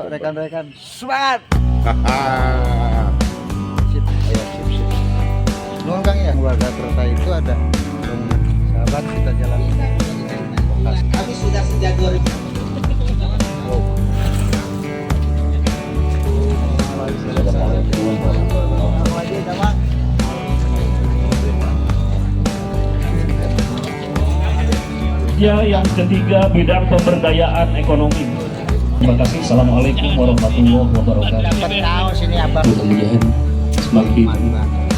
Rekan-rekan, semangat. Sip, ayo, sip. Nuang Kang ya, keluarga kereta itu ada sahabat kita jalan. Kami sudah sejak 2000. Ya, yang ketiga bidang pemberdayaan ekonomi. Terima kasih. Assalamualaikum warahmatullahi wabarakatuh. Tahu sini apa? Mudah-mudahan semakin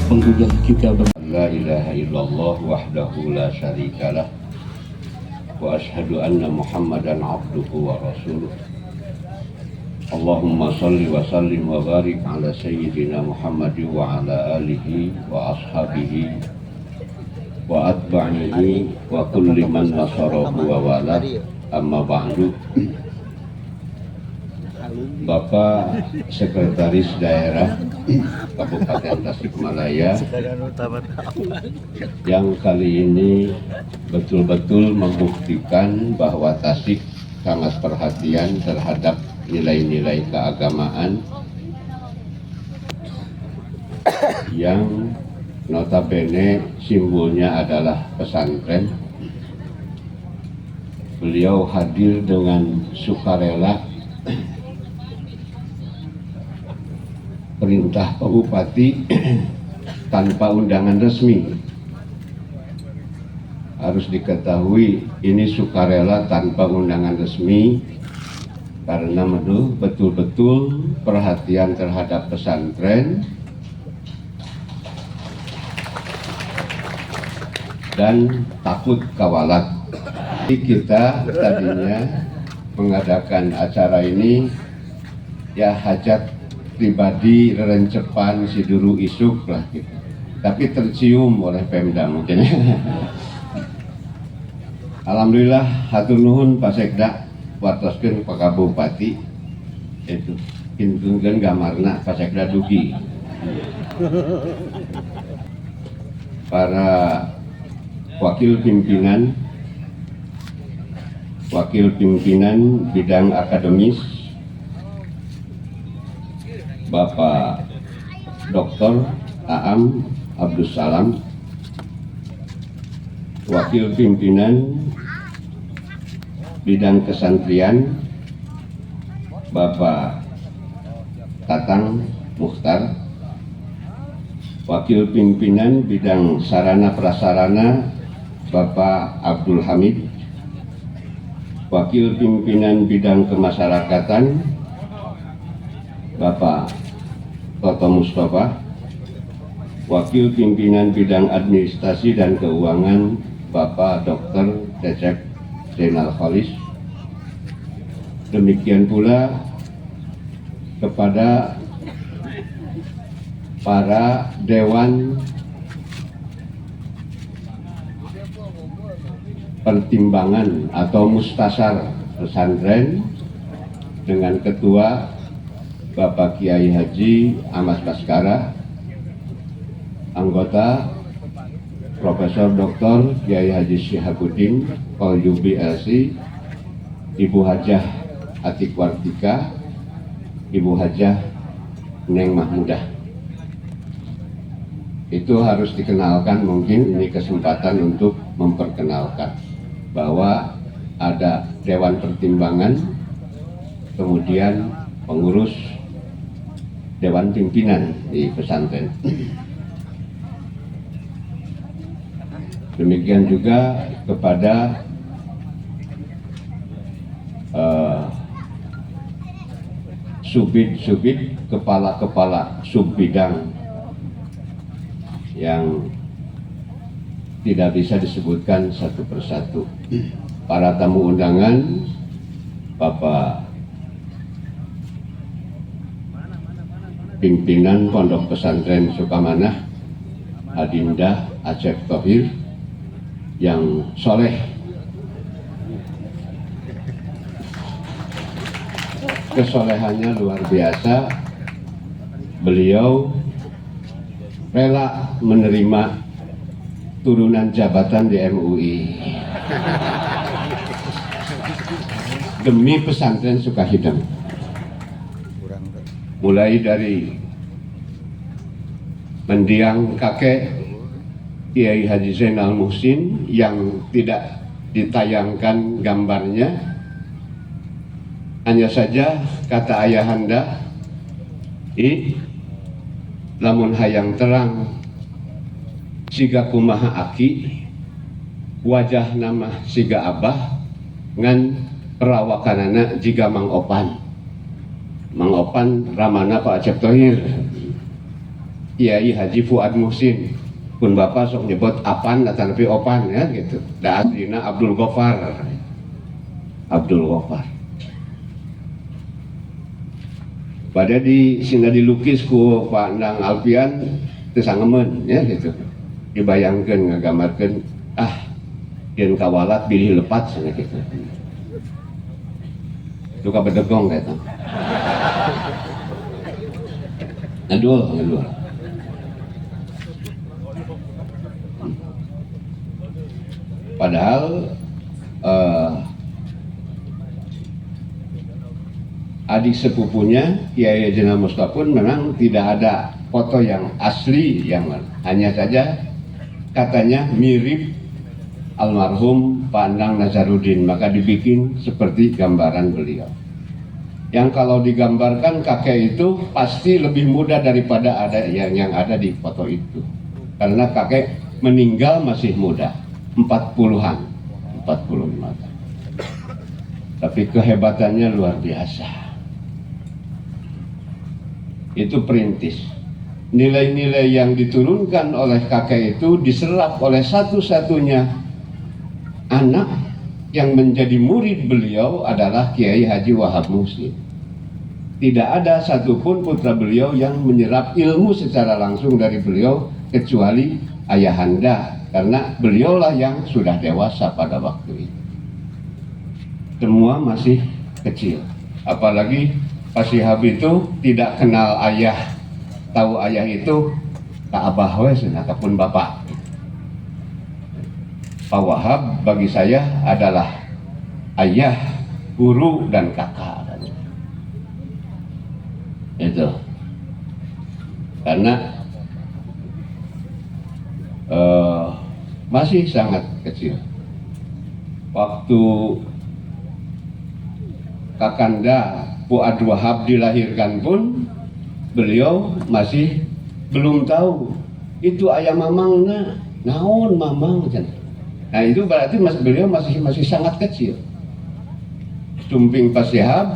menggugah kita. La ilaha illallah wahdahu la syarikalah wa ashhadu anna Muhammadan abduhu wa rasuluh. Allahumma salli wa sallim wa barik ala sayyidina Muhammad wa ala alihi wa ashabihi wa atba'ihi wa kulli man nasarahu wa wala. Amma ba'du. Bapak Sekretaris Daerah Kabupaten Tasikmalaya yang kali ini betul-betul membuktikan bahwa Tasik sangat perhatian terhadap nilai-nilai keagamaan yang notabene simbolnya adalah pesantren. Beliau hadir dengan sukarela perintah Pak Bupati tanpa undangan resmi. Harus diketahui ini sukarela tanpa undangan resmi karena betul-betul perhatian terhadap pesantren dan takut kawalat. Kita tadinya mengadakan acara ini ya hajat pribadi rencepan si duru isuk lah gitu. Tapi tercium oleh Pemda mungkin. Alhamdulillah hatur nuhun Pak Sekda wartoskeun Pak Kabupati itu pintunkeun gamarna Pak Sekda dugi. Para wakil pimpinan bidang akademis Bapak Dr. Aam Abdus Salam, wakil pimpinan bidang kesantrian Bapak Tatang Mukhtar, wakil pimpinan bidang sarana prasarana Bapak Abdul Hamid, wakil pimpinan bidang kemasyarakatan Bapak Toto Mustafa, wakil pimpinan bidang administrasi dan keuangan Bapak Dr. Cecep Zainal Khalis. Demikian pula kepada para dewan pertimbangan atau mustasar pesantren dengan ketua Bapak Kiai Haji Ahmad Baskara, anggota Profesor Dr. Kiai Haji Syihabuddin Qalyubi LC, Ibu Hajah Atik Wartika, Ibu Hajah Neng Mahmudah. Itu harus dikenalkan, mungkin ini kesempatan untuk memperkenalkan bahwa ada Dewan Pertimbangan, kemudian pengurus Dewan Pimpinan di pesantren. Demikian juga kepada subid-subid, kepala-kepala subbidang yang tidak bisa disebutkan satu persatu. Para tamu undangan, Bapak pimpinan Pondok Pesantren Sukamanah Adinda Acep Thohir yang soleh, kesolehannya luar biasa. Beliau rela menerima turunan jabatan di MUI demi pesantren Sukahideng. mulai dari mendiang kakek Kiai Haji Zainal Muhsin yang tidak ditayangkan gambarnya, hanya saja kata ayahanda, lamun hayang terang siga kumaha aki, wajah nama siga abah, ngan perawakanana jiga Mang Opan. Mang Opan ramana Pak Acep Thohir, Kiai Haji Fuad Muhsin, pun bapak sok nyebut Apan atau lebih Opan ya gitu. Da aslinya Abdul Ghaffar. Abdul Ghaffar. Pada di sini dilukis ku Pak Endang Alfian tesangemen ya gitu. Dibayangkan nggambarkeun yen kawalat bilih lepat sana gitu. Suka bedegong eta. Aduh. Padahal adik sepupunya Kiai Haji Mustafa pun memang tidak ada foto yang asli, yang hanya saja katanya mirip almarhum Pak Endang Nazarudin, maka dibikin seperti gambaran beliau. Yang kalau digambarkan kakek itu pasti lebih muda daripada ada yang ada di foto itu, karena kakek meninggal masih muda, 40-an, 45 tahun. Tapi kehebatannya luar biasa. Itu perintis. Nilai-nilai yang diturunkan oleh kakek itu diserap oleh satu-satunya anak yang menjadi murid beliau adalah Kiai Haji Wahab Muhsin. Tidak ada satupun putra beliau yang menyerap ilmu secara langsung dari beliau kecuali ayahanda, karena beliaulah yang sudah dewasa pada waktu itu. Semua masih kecil, apalagi Pak Syihab itu tidak kenal ayah, tahu ayah itu tak abah wes, ataupun bapak. Pak Wahab bagi saya adalah ayah, guru, dan kakak. Itu karena masih sangat kecil. Waktu kakanda Fuad Wahab dilahirkan pun beliau masih belum tahu itu ayah mamangna, naon mamang. Nah itu berarti beliau masih sangat kecil. Sumping Pak Syihab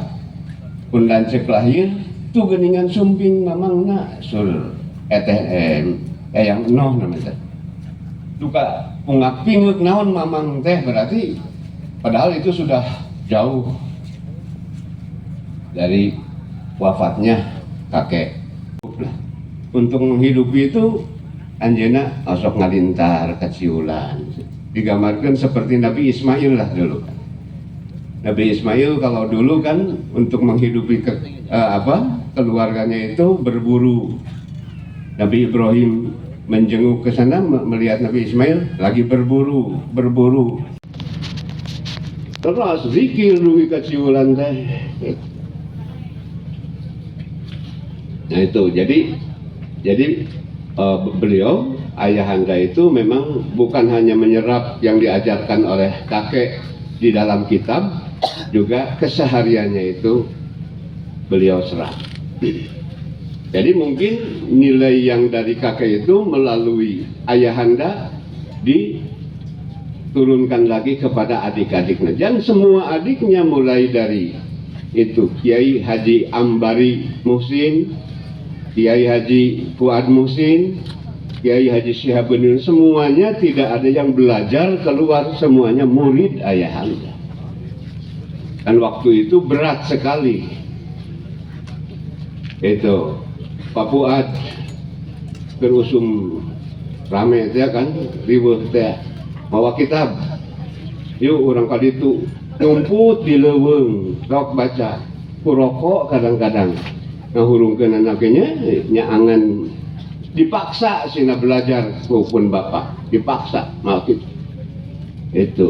pun lancip lahir tuh geningan sumping mamangna sul yang noh namanya. Duka pungak pinguk naon mamang teh, berarti padahal itu sudah jauh dari wafatnya kakek. Untuk menghidupi itu anjeuna osok ngalintar keciulan. Digambarkan seperti Nabi Ismail lah dulu. Nabi Ismail kalau dulu kan untuk menghidupi keluarganya itu berburu. Nabi Ibrahim menjenguk ke sana melihat Nabi Ismail lagi berburu. Terus zikir dugi keciulan teh. Nah itu jadi beliau ayahanda itu memang bukan hanya menyerap yang diajarkan oleh kakek di dalam kitab, juga kesehariannya itu beliau serap. Jadi mungkin nilai yang dari kakek itu melalui ayahanda diturunkan lagi kepada adik-adiknya, dan semua adiknya mulai dari itu Kiai Haji Ambari Muhsin, Kiai Haji Fuad Muhsin, Kiai Haji Syihabuddin, semuanya tidak ada yang belajar keluar, semuanya murid ayahanda. Dan waktu itu berat sekali. Itu Pak Fuad terusum rame ya kan, riweuh teh mawa kitab. Yuk orang kali itu ngumput di leuweung rok baca, kurokok kadang-kadang ngahurungkeun anaknya nyaangan, dipaksa sina belajar pun bapak dipaksa mau gitu. Itu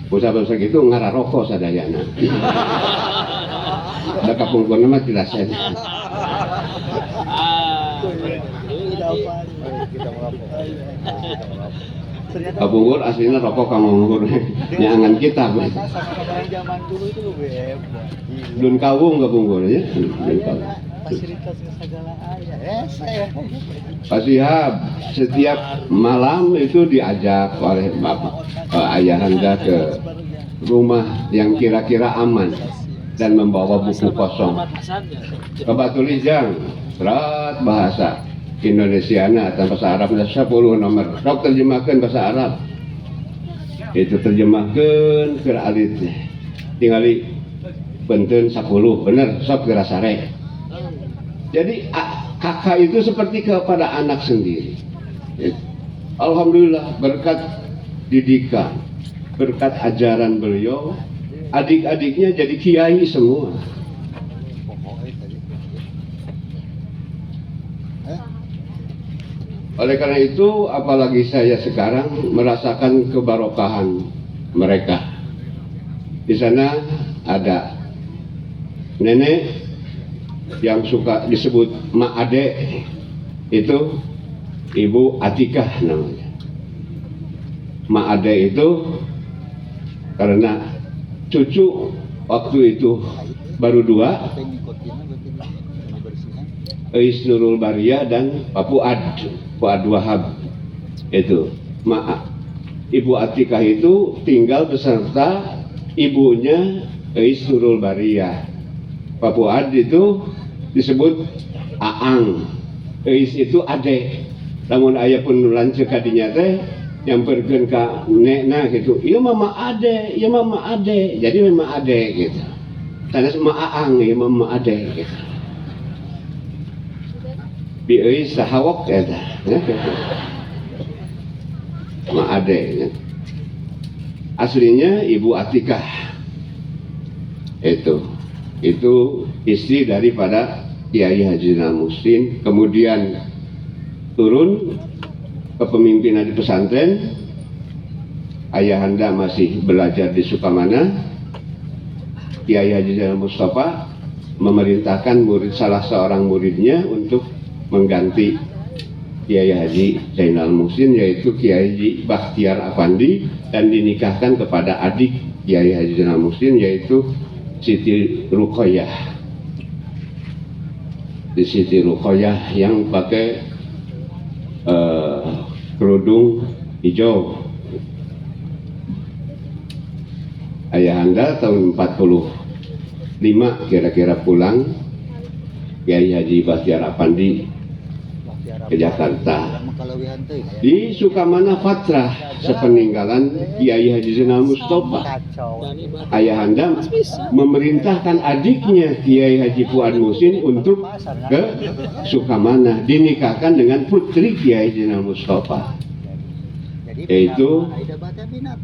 usaha-usaha gitu ngarah rokok sadayana. Da kapungkurna mah tidak sen. Kita merokok. Pak Bungkur aslinya rokok kamu Bungkur. Nyangan kita. Sama orang zaman dulu itu lebih hebat. Dun kawung ke Bungkur ya. Dun kawung. Fasilitas segala ayah. Saya. Pak Sihab, setiap malam itu diajak oleh Bapak Ayahanda ke rumah yang kira-kira aman dan membawa buku kosong. Bapak tulisang serat bahasa Indonesiana atau bahasa Arab 10 nomor. Sok terjemahkan bahasa Arab. Itu terjemahkan ke alit. Tingali benten 10 bener sok geura sare. Jadi kakak itu seperti kepada anak sendiri. Alhamdulillah berkat didikan, berkat ajaran beliau, adik-adiknya jadi kiai semua. Oleh karena itu, apalagi saya sekarang merasakan kebarokahan mereka. Di sana ada nenek yang suka disebut Mak Ade, itu Ibu Atikah namanya. Mak Ade itu karena cucu waktu itu baru 2, Eis Nurul Baria dan Pak Fuad Wahab. Itu Ibu Atikah itu tinggal beserta ibunya Eis Nurul Baria. Pak Fuad itu disebut Aang, Eis itu Ade. Namun ayah pun lanjut kadinya teh yang pergen ka nekna gitu. Iya mama Ade, iya mama Ade. Jadi memang Ade gitu. Karena sama Aang, iya mama Ade gitu. Bi Eis sahawok eta. Mama Ade. Ya. Aslinya Ibu Atikah. Itu istri daripada Kiai Haji Namusin, kemudian turun kepemimpinan di pesantren. Ayahanda masih belajar di Sukamana. Kiai Haji Zainal Mustafa memerintahkan salah seorang muridnya untuk mengganti Kiai Haji Zainal Muhsin, yaitu Kiai Haji Bakhtiar Afandi, dan dinikahkan kepada adik Kiai Haji Zainal Muhsin, yaitu Siti Ruqayyah. Di Siti Ruqayyah yang pakai kerudung hijau. Ayahanda tahun 45 kira-kira pulang, Kiai Haji Bakhtiar Afandi ke Jakarta. Di Sukamana Fatrah sepeninggalan Kiai Haji Zainal Mustafa, ayahanda memerintahkan adiknya Kiai Haji Fuad Muhsin untuk ke Sukamana, dinikahkan dengan putri Kiai Haji Zainal Mustafa, yaitu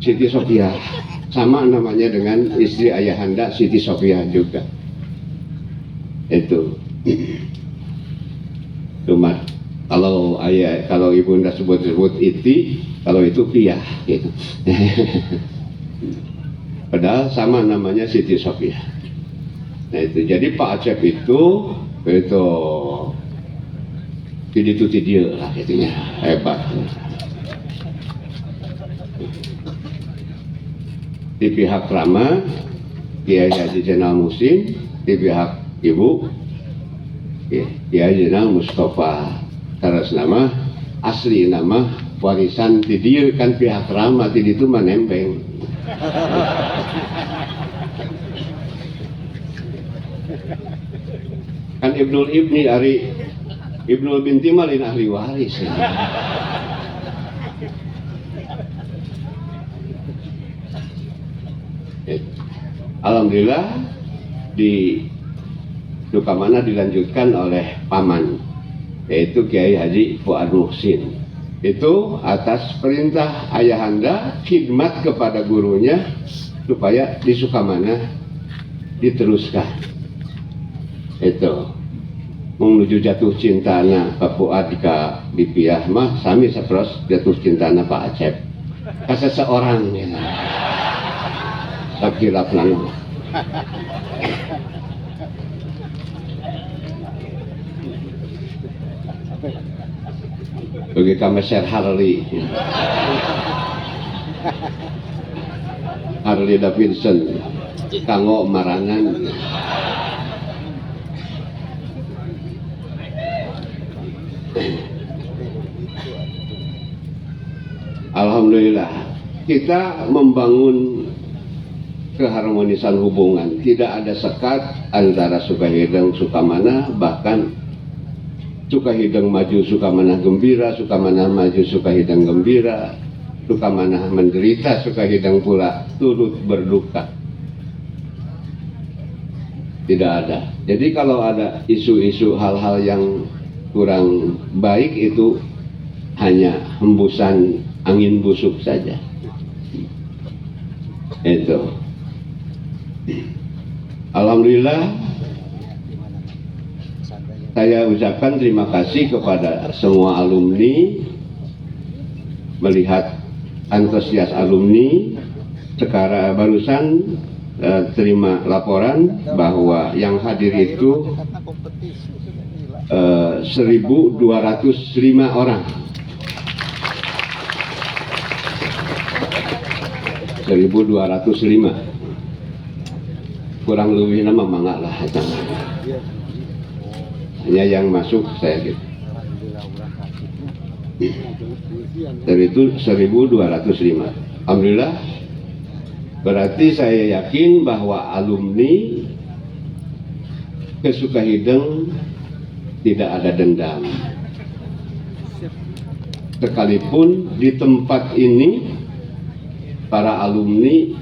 Siti Sofia. Sama namanya dengan istri ayahanda, Siti Sofia juga. Itu cuma kalau ibunda sebut iti, kalau itu piyah gitu. Padahal sama namanya Siti Sofia. Nah itu jadi Pak Acep itu tidur lah gitunya, hebat. Di pihak Rama Kiai Haji Zainal Muhsin, di pihak ibu Kiai Zainal Mustafa. Terus nama asli nama warisan di dia kan pihak Rama, di itu menembeng. Kan Ibnul binti malin ahli waris. Alhamdulillah di Sukamana dilanjutkan oleh paman, yaitu Kiai Haji Fuad Muhsin. Itu atas perintah ayahanda khidmat kepada gurunya supaya di Sukamana diteruskan. Itu menuju jatuh cintana Pak Fuad ka Bipiah mah sami sapros jatuh cintana Pak Acep ka seseorang ya. Sakilap nang bagi kameser Harley Davidson kanggo marangan. Alhamdulillah kita membangun keharmonisan hubungan, tidak ada sekat antara Sukahideng Sukamana, bahkan Sukahideng maju Sukamana gembira, Sukamana maju Sukahideng gembira, Sukamana menderita, Sukahideng pula turut berduka. Tidak ada. Jadi kalau ada isu-isu hal-hal yang kurang baik itu hanya hembusan angin busuk saja. Itu. Alhamdulillah saya ucapkan terima kasih kepada semua alumni, melihat antusias alumni. Sekarang barusan terima laporan bahwa yang hadir itu 1.205 orang. 1.205. Kurang lebih nama mangga lah. Hanya yang masuk saya gitu. Dari itu 1.205. Alhamdulillah. Berarti saya yakin bahwa alumni ke Sukahideng tidak ada dendam. Sekalipun di tempat ini para alumni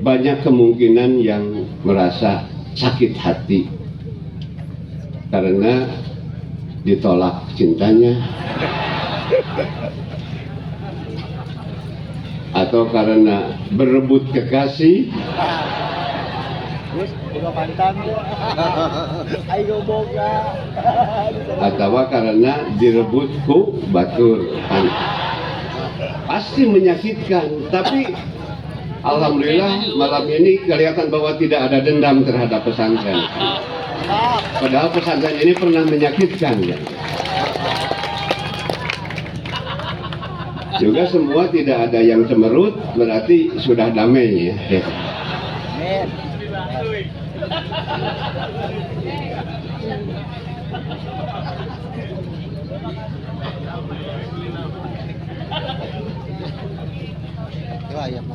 banyak kemungkinan yang merasa sakit hati karena ditolak cintanya atau karena berebut kekasih atau karena direbut ku batur. Pasti menyakitkan, tapi alhamdulillah malam ini kelihatan bahwa tidak ada dendam terhadap pesantren. Padahal pesantren ini pernah menyakitkan ya. Juga semua tidak ada yang cemerut, berarti sudah damai ya.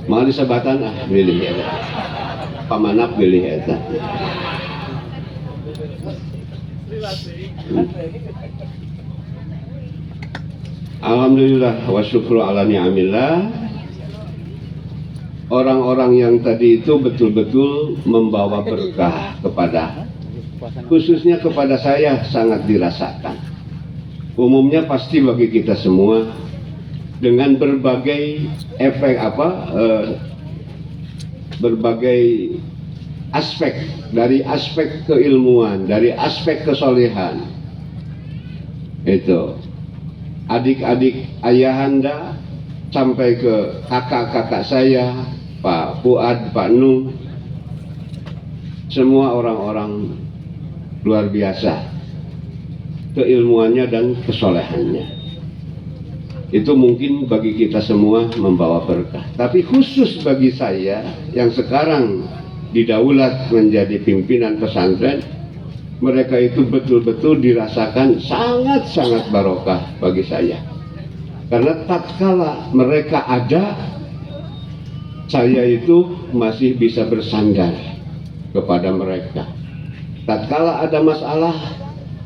Mau disebatan pilih ya. Pamanap pilih eta. Alhamdulillah wa syukru ala ni'amillah. Orang-orang yang tadi itu betul-betul membawa berkah kepada, khususnya kepada saya sangat dirasakan. Umumnya pasti bagi kita semua dengan berbagai efek berbagai aspek, dari aspek keilmuan, dari aspek kesolehan. Itu adik-adik ayahanda sampai ke kakak-kakak saya, Pak Fuad, Pak Nuh, semua orang-orang luar biasa keilmuannya dan kesolehannya. Itu mungkin bagi kita semua membawa berkah. Tapi khusus bagi saya yang sekarang didaulat menjadi pimpinan pesantren, mereka itu betul-betul dirasakan sangat-sangat barokah bagi saya. Karena tatkala mereka ada, saya itu masih bisa bersandar kepada mereka. Tatkala ada masalah,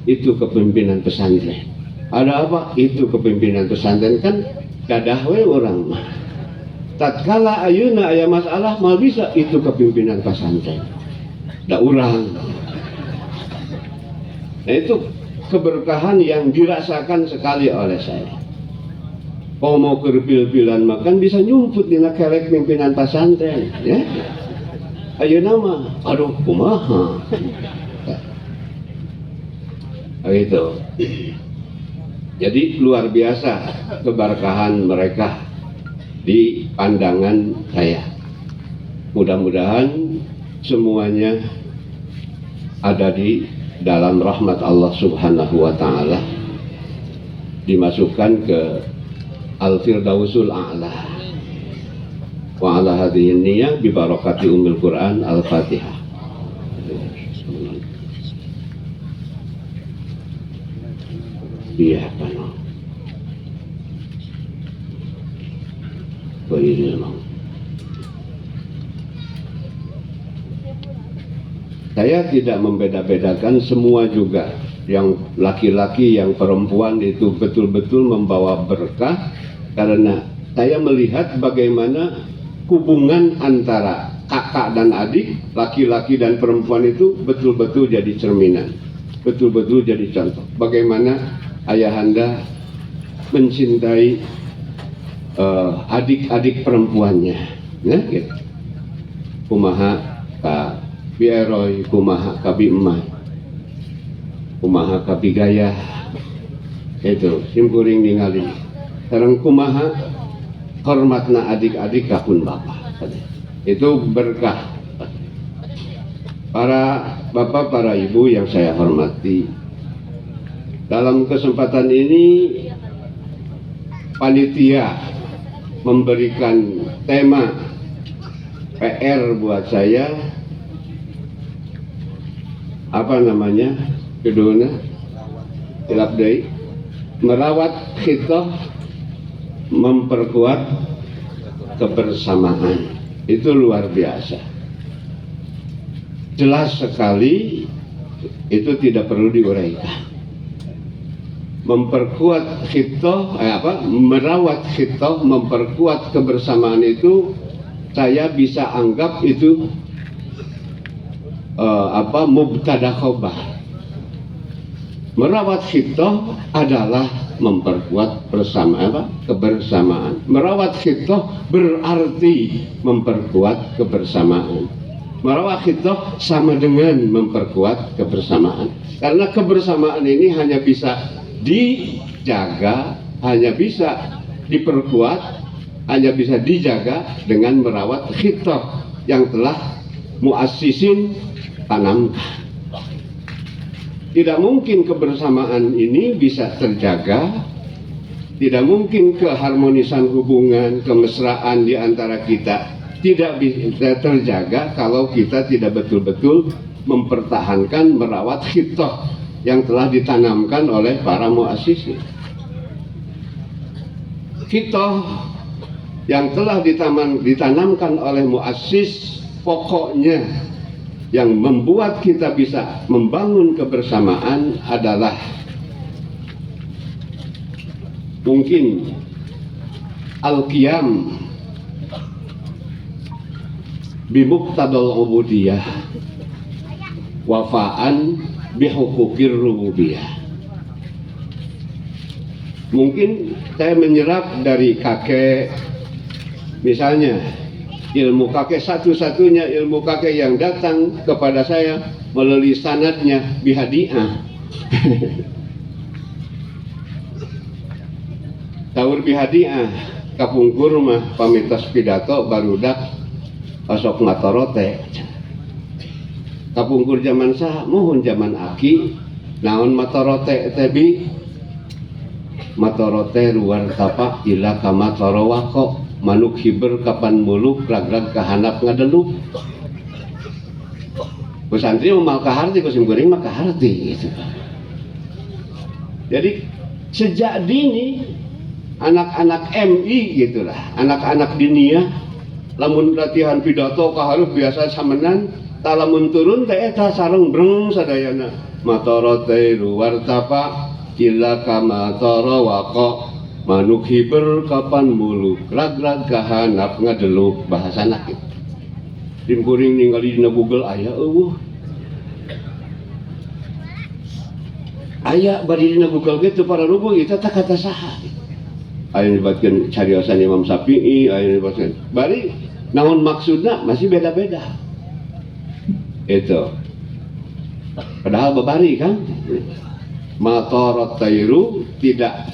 itu kepimpinan pesantren. Ada apa? Itu kepimpinan pesantren, kan dadah we orang mah. Tatkala ayeuna aya masalah mal bisa, itu kepimpinan pesantren. Da urang. Nah, itu keberkahan yang dirasakan sekali oleh saya. Kalau mau kerpil-pilan makan bisa nyumput dina kelek pimpinan pesantren, ya. Ayeuna mah aduh kumaha. Gitu. Jadi luar biasa keberkahan mereka di pandangan saya. Mudah-mudahan semuanya ada di dalam rahmat Allah Subhanahu wa Ta'ala. dimasukkan ke Al-Firdausul A'la. Wa ala hadhihi niyyah bi barakati Ummul Quran Al-Fatihah. Iya kan. Saya tidak membeda-bedakan, semua juga, yang laki-laki yang perempuan itu betul-betul membawa berkah, karena saya melihat bagaimana hubungan antara kakak dan adik, laki-laki dan perempuan itu betul-betul jadi cerminan, betul-betul jadi contoh bagaimana ayahanda mencintai adik-adik perempuannya, ya gitu. Kumaha ka Bieroy, kumaha ka Bimah, kumaha ka Bigaya, itu simpuring ningali. Sareng kumaha hormatna adik-adik kapun bapak. Itu berkah. Para bapak, para ibu yang saya hormati, dalam kesempatan ini panitia memberikan tema PR buat saya, apa namanya, kedua tilap deui, merawat khitoh, memperkuat kebersamaan. Itu luar biasa, jelas sekali, itu tidak perlu diuraikan. Memperkuat khitoh, merawat khitoh, memperkuat kebersamaan itu saya bisa anggap itu mubtada khobar. Merawat khitoh adalah memperkuat kebersamaan. Merawat khitoh berarti memperkuat kebersamaan. Merawat khitoh sama dengan memperkuat kebersamaan. Karena kebersamaan ini hanya bisa dijaga, hanya bisa diperkuat, hanya bisa dijaga dengan merawat khitoh yang telah muassisin tanamkan. Tidak mungkin kebersamaan ini bisa terjaga, tidak mungkin keharmonisan hubungan, kemesraan di antara kita tidak bisa terjaga kalau kita tidak betul-betul mempertahankan, merawat khitoh yang telah ditanamkan oleh para muassisin. Khitoh yang telah ditanamkan oleh muassis, pokoknya yang membuat kita bisa membangun kebersamaan adalah mungkin al-qiyam bimuqtadal ubudiyah wafaan bihukukir rububiyah. Mungkin saya menyerap dari kakek, misalnya ilmu kakek, satu-satunya ilmu kakek yang datang kepada saya melalui sanadnya bihadiah. Taur bihadiah kapungkur mah pamitos pidato barudak osok matorote. Kapungkur zaman sah mohon zaman aki naon matorote tebi matorote luar tapak ila kama torowako manuk hiber kapan muluk ragrag kahanap ngadeluk. Ku santri mau kaharti, ku sim goreng mah kaharti gitu. Jadi sejak dini anak-anak MI gitulah, anak-anak dinia lamun latihan pidato kahareup biasa samenan, talamun turun teh eta sareng breng sadayana matorote luar tapak ila kama torowako manuk hiber kapan muluk ragrag kahanap ngadeluk, bahasa anak itu. Dimkuring ningali dina Google aya aya bari dina Google gitu para rubuh itu tak kata saha. Aya nyebutkeun cariosan Imam Syafi'i, aya nyebutkeun bari naon maksudna masih beda-beda. Itu. Padahal babari kan. Matorot tairu tidak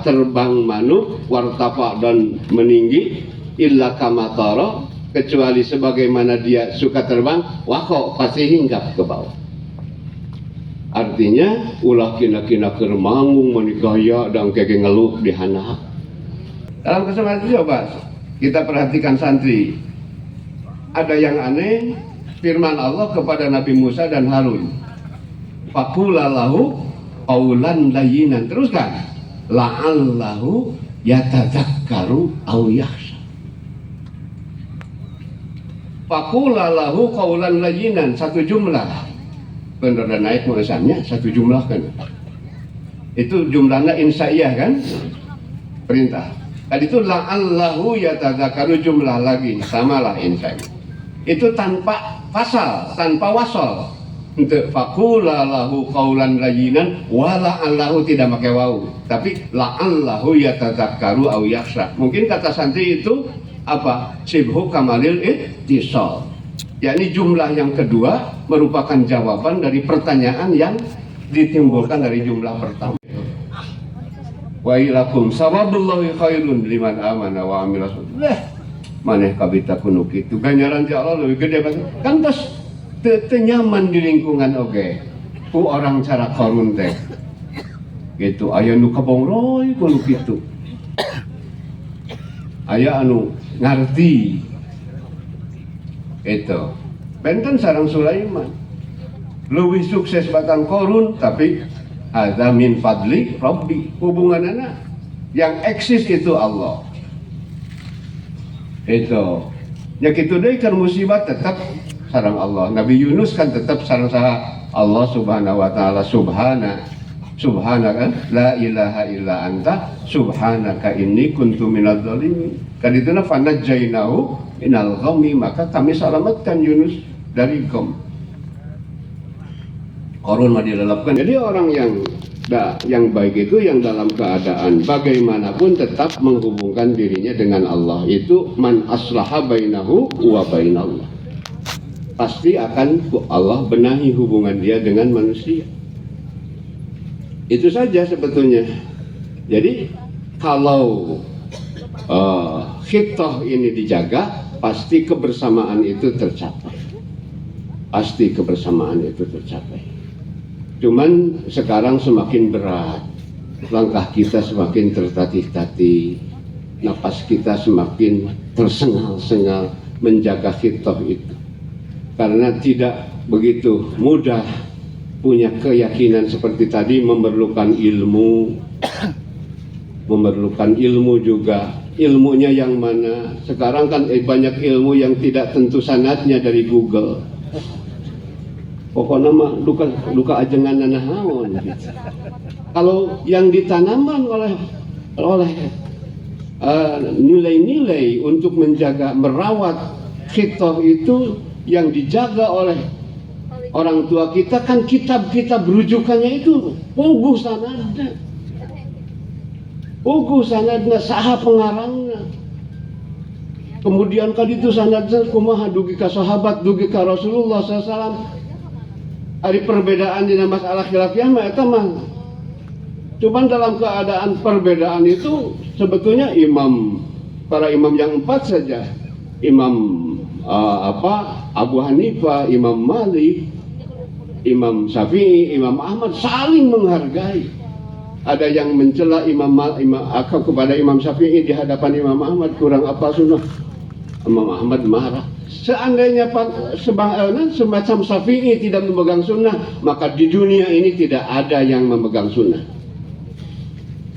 terbang manuk wartafa dan meninggi illa kamatoro, kecuali sebagaimana dia suka terbang wako pasti hinggap ke bawah. Artinya ulah kina-kina kermangung menikaya dan keke ngeluh di hana. Dalam kesempatan itu coba kita perhatikan santri. Ada yang aneh, firman Allah kepada Nabi Musa dan Harun. Faqula lahu qaulan layyinan. Teruskan. La'allahu yatadzakkaru aw yakhsha. Faqula lahu qaulan layyinan, satu jumlah. Benar dan naik muasannya satu jumlah kan. Itu jumlahnya insaiyah kan? Perintah. Tadi itu la'allahu yatadzakkaru jumlah lagi, samalah insaiyah. Itu tanpa fasal, tanpa wasal. Untuk faqula lahu qaulan layyinan wa la'allahu tidak pakai wawu, tapi la'allahu yatadzakkaru aw yakhsha. Mungkin kata santri itu apa? Sibhu kamalil ittisal. Yakni jumlah yang kedua merupakan jawaban dari pertanyaan yang ditimbulkan dari jumlah pertama. Wa ilakum sawabullahi khairun liman amana wa amila sholih. Maneh kabita kuno kitu ganjaran ti Allah lebih gede banget. Kan tos teu nyaman di lingkungan oge. Ku orang cara korun teh. Gitu aya nu kabongroy kuno kitu. Aya anu ngarti. Itu benten sareng Sulaiman lebih sukses batang korun, tapi ada min fadli Rabbi, hubunganana yang eksis itu Allah. Itu ya kitu deui kan musibah tetap sareng Allah. Nabi Yunus kan tetap sareng saha Allah subhanahu wa ta'ala. Subhanaka la ilaha illa anta subhanaka inni kuntu minadz zalimin. Kadituna fanajjainahu minal ghammi, maka kami selamatkan Yunus dari gom. Korun mah dilelapkan. Jadi orang yang baik itu yang dalam keadaan bagaimanapun tetap menghubungkan dirinya dengan Allah. Itu man aslaha bainahu wa bainallah. Pasti akan Allah benahi hubungan dia dengan manusia. Itu saja sebetulnya. Jadi kalau khitoh ini dijaga, pasti kebersamaan itu tercapai. Pasti kebersamaan itu tercapai. Cuman sekarang semakin berat, langkah kita semakin tertatih-tatih, napas kita semakin tersengal-sengal menjaga khitoh itu. Karena tidak begitu mudah punya keyakinan seperti tadi, memerlukan ilmu juga. Ilmunya yang mana? Sekarang kan banyak ilmu yang tidak tentu sanadnya dari Google. Pokoknya mah duka ajengan nahaon gitu. Kalau yang ditanamkan oleh nilai-nilai untuk menjaga, merawat khitoh itu yang dijaga oleh orang tua kita, kan kitab-kitab rujukannya itu puguh sanadna saha pengarangna. Kemudian kali itu sanadna kumaha dugi ka sahabat, dugi ka Rasulullah SAW. Ada perbedaan di masalah khilafiyah mah eta mah. Cuman dalam keadaan perbedaan itu sebetulnya para imam yang 4 saja. Abu Hanifah, Imam Malik, Imam Syafi'i, Imam Ahmad saling menghargai. Ada yang mencela kepada Imam Syafi'i di hadapan Imam Ahmad, kurang apa sunnah. Imam Ahmad marah. Seandainya semacam Syafi'i tidak memegang sunnah, maka di dunia ini tidak ada yang memegang sunnah.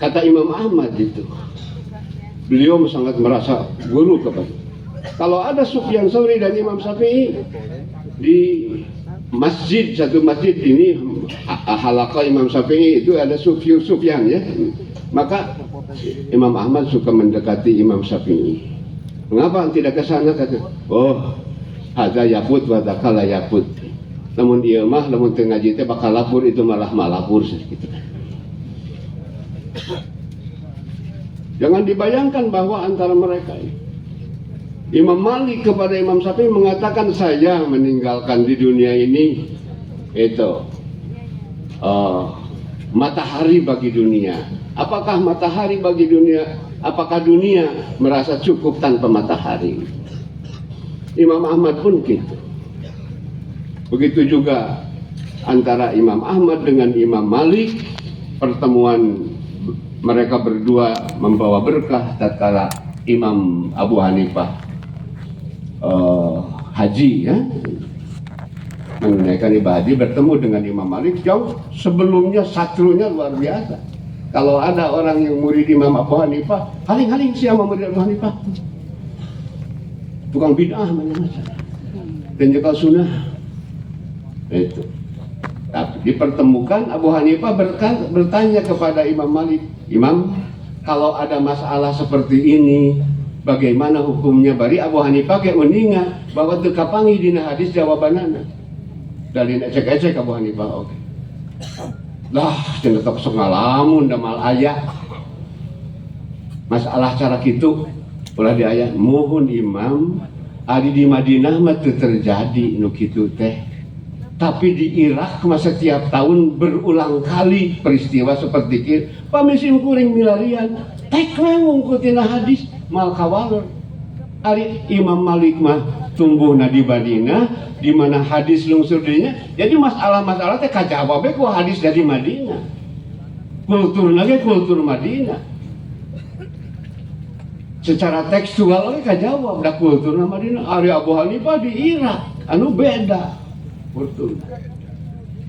Kata Imam Ahmad itu. Beliau sangat merasa guru kepada. Kalau ada Sufyan Tsauri dan Imam Syafi'i di satu masjid ini, halaqah Imam Syafi'i itu ada Sufyan ya, maka Imam Ahmad suka mendekati Imam Syafi'i. Mengapa tidak ke sana? Kata, oh, hadza yafut wa dzaka la yafut. Namun ieu mah lamun teu ngaji teh bakal lapur, itu malah malapur gitu. Jangan dibayangkan bahwa antara mereka Imam Malik kepada Imam Syafi'i mengatakan, saya meninggalkan di dunia ini itu matahari bagi dunia. Apakah matahari bagi dunia? Apakah dunia merasa cukup tanpa matahari? Imam Ahmad pun gitu. Begitu juga antara Imam Ahmad dengan Imam Malik. Pertemuan mereka berdua membawa berkah tatkala Imam Abu Hanifah haji, ya, menunaikan ibadah haji, bertemu dengan Imam Malik. Jauh sebelumnya satrunya luar biasa. Kalau ada orang yang murid Imam Abu Hanifah, haling-haling siapa murid Abu Hanifah, tukang bid'ah macam-macam, dan juga sunnah itu. Tapi dipertemukan, Abu Hanifah bertanya kepada Imam Malik, Imam, kalau ada masalah seperti ini, bagaimana hukumnya? Bari Abu Hanifah kayak uninga bahwa tekapangi dina hadis jawabanana. Dari ecek-ecek Abu Hanifah, oke. Lah, cenah tok sok ngalamun da mal aya. Masalah cara kitu ulah di aya, mohon Imam, ari di Madinah mah teu terjadi nu kitu teh. Tapi di Irak masa setiap tahun berulang kali peristiwa seperti itu. Pamisim kuring milarian, tek lewung kutina hadis mal kawalur. Ari Imam Malik mah tumbuh di Madinah, di mana hadis lungsur dirinya. Jadi masalah-masalah teh kajawab ku hadis dari Madinah. Kulturna ge kultur Madinah. Secara tekstual ge kajawab da kulturna Madinah. Ari Abu Hanifah di Irak, anu beda. Betul.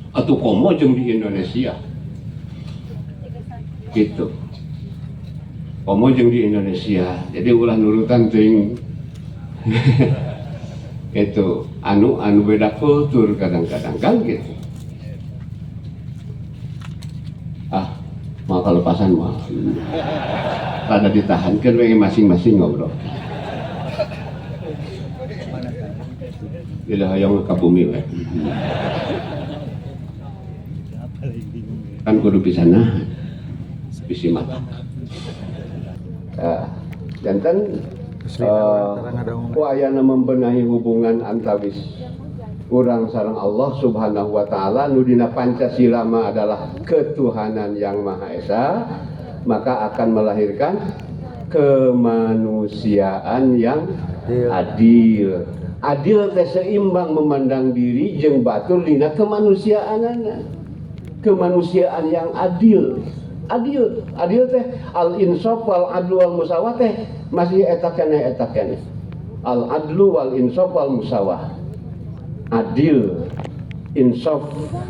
Atau komo jeung di Indonesia. Gitu. Komo jeung di Indonesia. Jadi ulah nurutan teuing itu anu beda kultur kadang-kadang kan gitu. Mau kelepasan mah. Rada ditahankeun we masing-masing ngobrol. Tidak hayang ka bumi we. Kan kudu pisana bisi mata. Janten ayana membenahi hubungan antawis urang sareng Allah Subhanahu wa taala, nu dina Pancasila mah adalah ketuhanan yang Maha Esa, maka akan melahirkan kemanusiaan yang adil. Adil teh seimbang memandang diri jeung batur dina kemanusiaanana. Kemanusiaan yang adil. Adil teh al insaf wal adlu wal musawah teh masih eta keneh. Al adlu wal insaf wal musawah. Adil, insaf,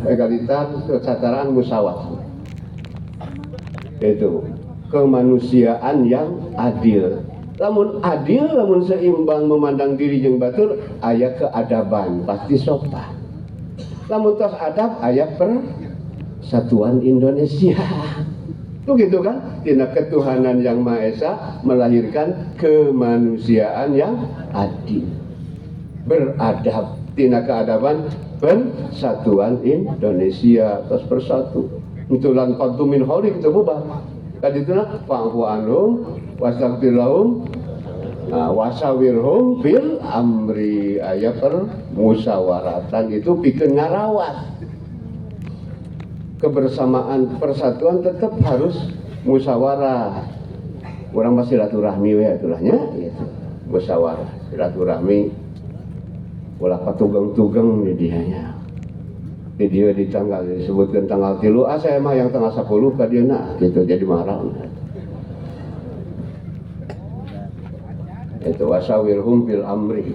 egalitas, kesetaraan, musawah. Itu kemanusiaan yang adil. Lamun adil, lamun seimbang memandang diri jeung batur, aya keadaban, pasti sopan. Lamun tos adab, aya persatuan Indonesia. Tuh gitu kan? Tina ketuhanan yang Maha Esa melahirkan kemanusiaan yang adil, beradab. Tina keadaban persatuan Indonesia terus bersatu. Untulan qaddu min holi kita bubar. Kadituna fa'fu anhum wastaghfir lahum wasawirhum fil amri, aya permusyawaratan itu pikeun ngarawat. Kebersamaan persatuan tetap harus musyawarah. Urang mah silaturahmi we atulahnya gitu. Musyawarah, silaturahmi ulah patugang-tugang di dianya. Di dia di tanggal disebutkan tanggal 3, saya mah yang tanggal 10 ka dieuna gitu, jadi marah. Itu wasawirhum fil amri.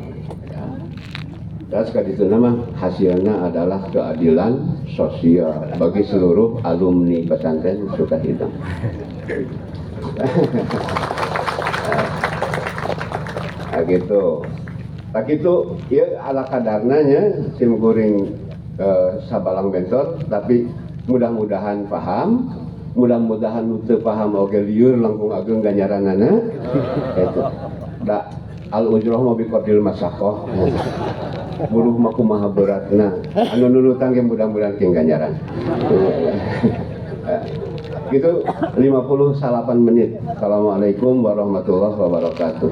Dan sekali nama hasilnya adalah keadilan sosial bagi seluruh alumni pesantren Sukahitam. Nah, gitu. Tak itu ya ala kadarnanya sim kuring sabalang bentor, tapi mudah-mudahan paham, mudah-mudahan teu paham oge lieur langkung ageng ganjaranana. Itu. Da al ujroh mau biqadil masaqah. Buluh mah kumaha beratna. Anu nurutan ge mudah-mudahan king ganjaran. Gitu 58 menit. Assalamualaikum warahmatullahi wabarakatuh.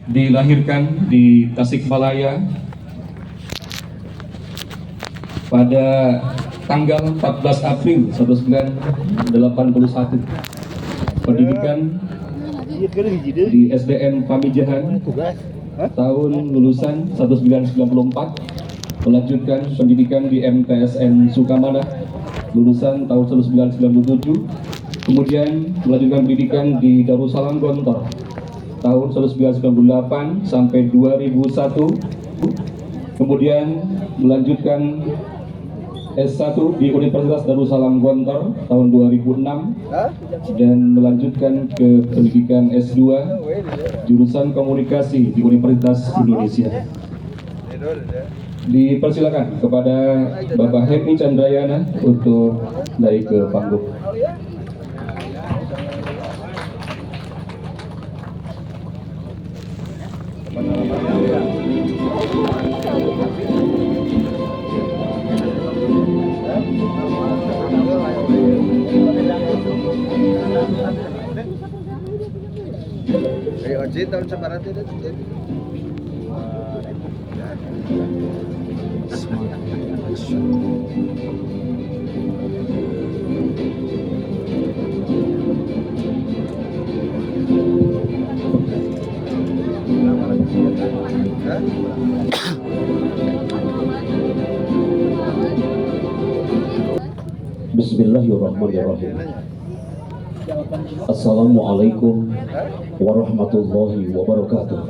Dilahirkan di Tasikmalaya pada tanggal 14 April 1981. Pendidikan di SDN Pamijahan, tahun lulusan 1994, melanjutkan pendidikan di MTSN Sukamana lulusan tahun 1997, kemudian melanjutkan pendidikan di Darussalam Gontor tahun 1998 sampai 2001, kemudian melanjutkan S1 di Universitas Darussalam Gontor tahun 2006 dan melanjutkan ke pendidikan S2 jurusan komunikasi di Universitas Indonesia. Dipersilakan kepada Bapak Happy Chandrayana untuk naik ke panggung. Oji tahun sebarat itu. Bismillahirrahmanirrahim. Assalamualaikum warahmatullahi wabarakatuh.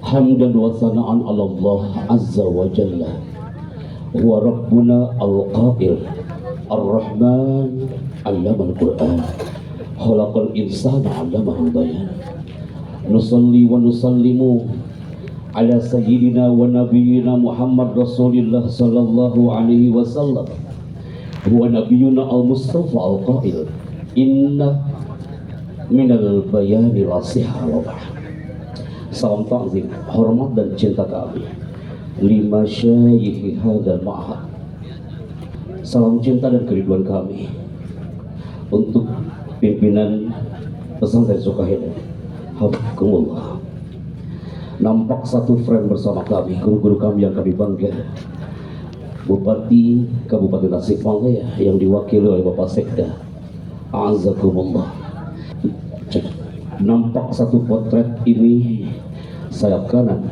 Hamdan wa sana'an ala Allah azza wa jalla. Huwa rabbuna al-qail ar-rahman 'allamal Qur'an. Khalaqal insana 'allamahul bayan. Nusalli wa nusallimu ala sayyidina wa nabiyyina Muhammad Rasulillah sallallahu alaihi wasallam huwa nabiyyuna al-mustafa al-qail inna minal bayani rasiha wa bahan. Salam ta'zim, hormat dan cinta kami lima syayikhi hadal ma'had. Salam cinta dan kerinduan kami untuk pimpinan pesantren Sukaheda, hafizakumullah. Nampak satu frame bersama kami, guru-guru kami yang kami bangga, Bupati Kabupaten Tasikmalaya yang diwakili oleh Bapak Sekda, azakumullah. Nampak satu potret ini, sayap kanan,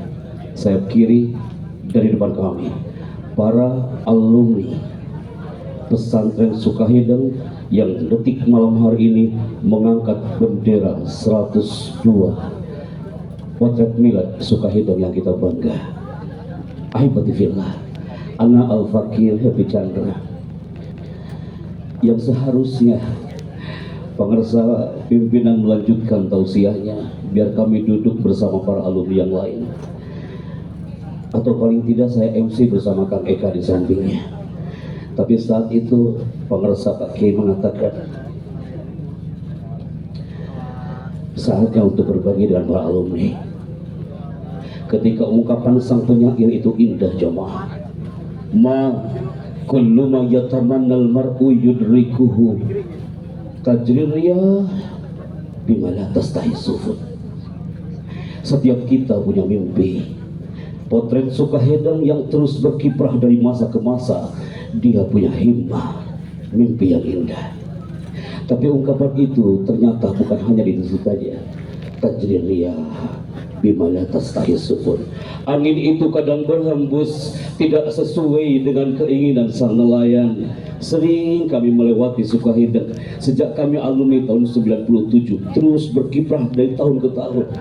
sayap kiri, dari depan kami, para alumni pesantren Sukahideng yang detik malam hari ini mengangkat bendera 102. Potret milad Sukahideng yang kita bangga. Ahibati fillah, Ana Al-Fakir Happy Chandra, yang seharusnya pengersa pimpinan melanjutkan tausiahnya biar kami duduk bersama para alumni yang lain, atau paling tidak saya MC bersama Kang Eka di sampingnya. Tapi saat itu pengersa Pak Kiai mengatakan saatnya untuk berbagi dengan para alumni. Ketika ungkapan sang penyair itu indah jamaah, ma kullu ma yatamannal mar'u yudrikuhu tajri riyah bima la tastahi sufun. Setiap kita punya mimpi. Potret Sukahedeng yang terus berkiprah dari masa ke masa, dia punya himmah, mimpi yang indah. Tapi ungkapan itu ternyata bukan hanya di situ saja. Tajri riyah bima la tastahi sufun. Angin itu kadang berhembus tidak sesuai dengan keinginan sang nelayan. Sering kami melewati Sukahideng sejak kami alumni tahun 97, terus berkiprah dari tahun ke tahun.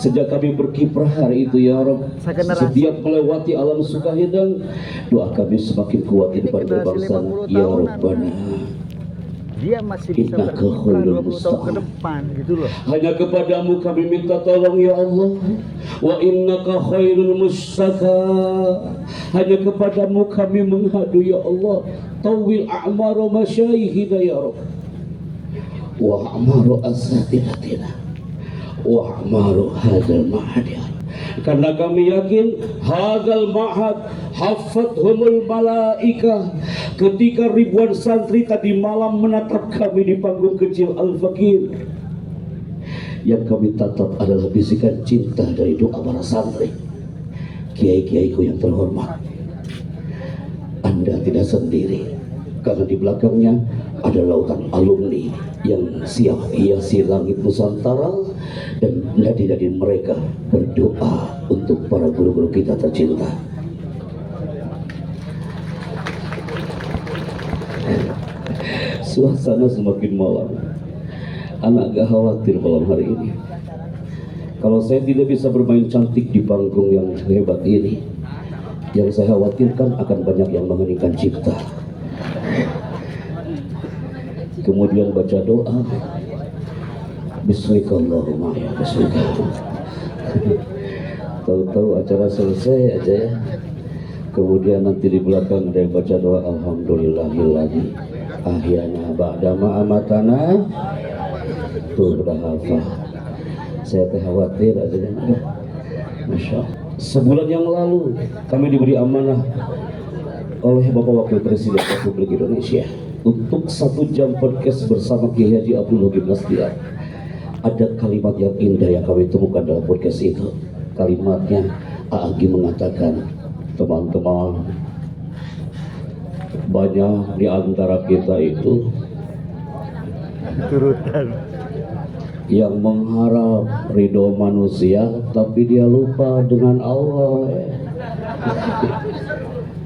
Sejak kami berkiprah hari itu ya Rabb, setiap melewati alam Sukahideng, doa kami semakin kuat di depan gerbang sana. Ya Rabbana, dia masih bisa berkiprah 20 tahun ke depan gitu loh. hanya kepadamu kami minta tolong ya Allah. Wa innaka khairul mustaka. Hanya kepadamu kami menghadu ya Allah. Tawil a'maru masyayikhina ya Rabb, wa a'maru asatidatina, wa a'maru hadal ma'had ya Rabb. Karena kami yakin hadal ma'had hafathumul malaika. Ketika ribuan santri tadi malam menatap kami di panggung kecil Al-Fakir, yang kami tatap adalah bisikan cinta dari doa para santri. Kiai-kiaiku yang terhormat, Anda tidak sendiri, karena di belakangnya ada lautan alumni yang siap hiasi langit Nusantara, dan nadi-nadi mereka berdoa untuk para guru-guru kita tercinta. Suasana semakin malam. Anak agak khawatir malam hari ini. Kalau saya tidak bisa bermain cantik di panggung yang hebat ini, yang saya khawatirkan akan banyak yang mengeningkan cipta. Kemudian baca doa, Bismillahirrahmanirrahim, ya Bismillah. Tahu-tahu acara selesai aja ya. Kemudian nanti di belakang ada yang baca doa, Alhamdulillahilladzi ahyana ba'dama amatana. Tuh udah hafal. Saya khawatir aja kan. Masya Allah. Sebulan yang lalu kami diberi amanah oleh Bapak Wakil Presiden Republik Indonesia untuk 1 jam podcast bersama Kiai Haji Abdul Habib Nastiar. Ada kalimat yang indah yang kami temukan dalam podcast itu. Kalimatnya Agi mengatakan, teman-teman, banyak di antara kita itu turutan yang mengharap ridho manusia, tapi dia lupa dengan Allah.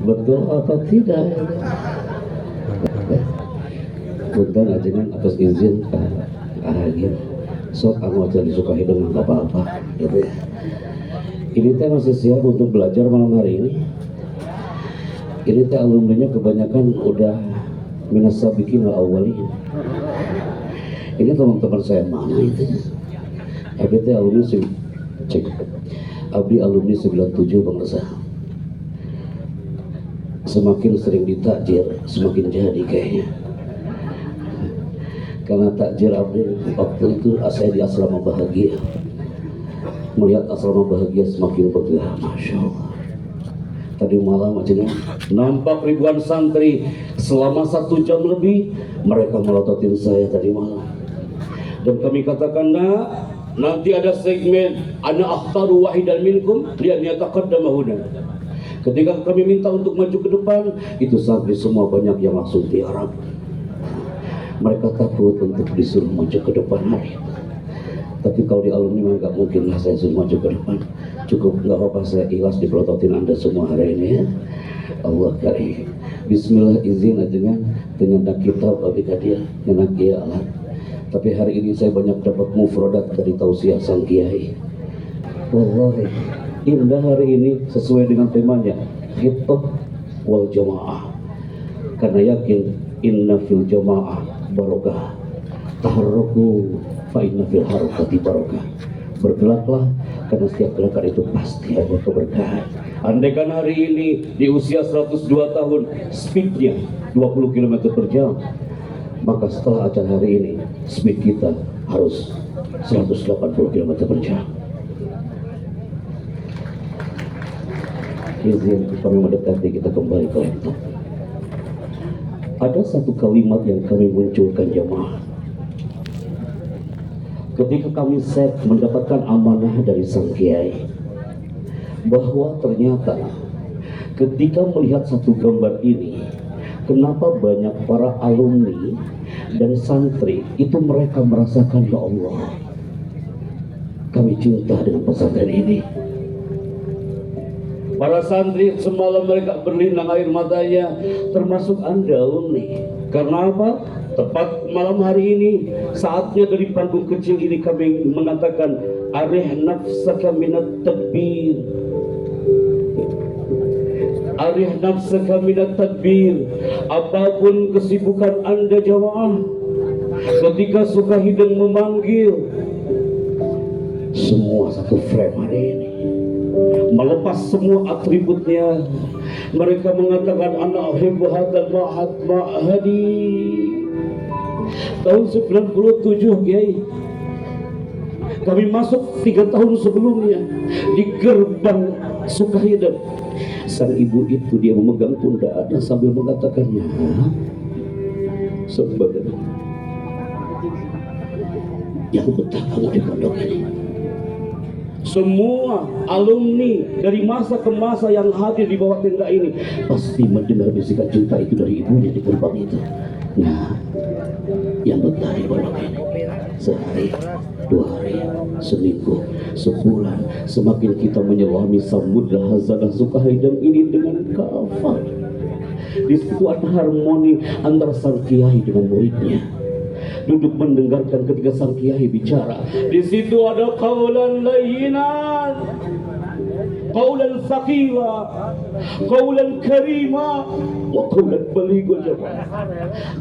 Betul atau tidak? Punten ajengan atas izin Agim, sok anu aja disukai dengan apa-apa, gitu ya. Ini teh masih siap untuk belajar malam hari ini. Ini teh alumninya kebanyakan udah minas sabiqin al-awwalin. Ini teman-teman saya mana itu? Abdi teh alumni cek. Abdi alumni 97 Bang Reza. Semakin sering ditakjir, semakin jadi kayaknya. Karena takjir Abdi waktu itu saya di asrama bahagia. Melihat asrama bahagia semakin begah, Masya Allah. Tadi malam aja nampak ribuan santri selama 1 jam lebih mereka melototin saya tadi malam. Dan kami katakan, nah, nanti ada segmen ana akhtaru wahidan minkum lian yataqaddama huna. Ketika kami minta untuk maju ke depan, itu santri semua banyak yang langsung tiarap. Mereka takut untuk disuruh maju ke depan hari. Tapi kalau di alumni memang nggak mungkin lah saya suruh maju ke depan. Cukup nggak apa-apa, saya ikhlas dipelototin Anda semua hari ini ya. Allah karim. Bismillah, izin aja dengan kitab abdi kadia dengan dia alat. Tapi hari ini saya banyak dapat mufradat dari tausiah sang kiai. Wallahi indah hari ini sesuai dengan temanya, hitoh wal jamaah. Karena yakin inna fil jamaah barokah, taharruku fa inna fil harakati barokah. Bergeraklah karena setiap gerakan itu pasti ada keberkahan. Andaikan hari ini di usia 102 tahun speednya 20 km per jam, maka setelah acara hari ini speed kita harus 180 km per jam. Izin kami mendekati, kita kembali ke laptop. Ada satu kalimat yang kami munculkan jamaah. Ketika kami set mendapatkan amanah dari sang kiai, bahwa ternyata ketika melihat satu gambar ini, kenapa banyak para alumni dan santri itu mereka merasakan, ya Allah, kami cinta dengan pesantren ini. Para santri semalam mereka berlinang air matanya, termasuk Anda alumni. Karena apa? Tepat malam hari ini, saatnya dari panggung kecil ini kami mengatakan, arih nafsaka minat tadbir. Arih nafsaka minat tadbir. Apapun kesibukan Anda jamaah, ketika suka hidung memanggil, semua satu frame hari ini, melepas semua atributnya. Mereka mengatakan, anak uhibbu hadzal ma'hadi. Tahun 97 Kiai, kami masuk 3 tahun sebelumnya di gerbang Sukahidang. Sang ibu itu dia memegang pundak Anda sambil mengatakan, nah, sebenarnya yang betah kamu di pondok ini. Semua alumni dari masa ke masa yang hadir di bawah tenda ini pasti mendengar bisikan cinta itu dari ibunya di gerbang itu. Nah, yang betah di pondok ini sehari, 2 hari, seminggu, sebulan, semakin kita menyelami samudra hazanah Sukahidang ini dengan kafah. Di situ ada harmoni antara sang kiai dengan muridnya. Duduk mendengarkan ketika sang kiai bicara. Di situ ada qaulan layyinan, qaulan thaqila, qaulan karima, wa qaulan balighan.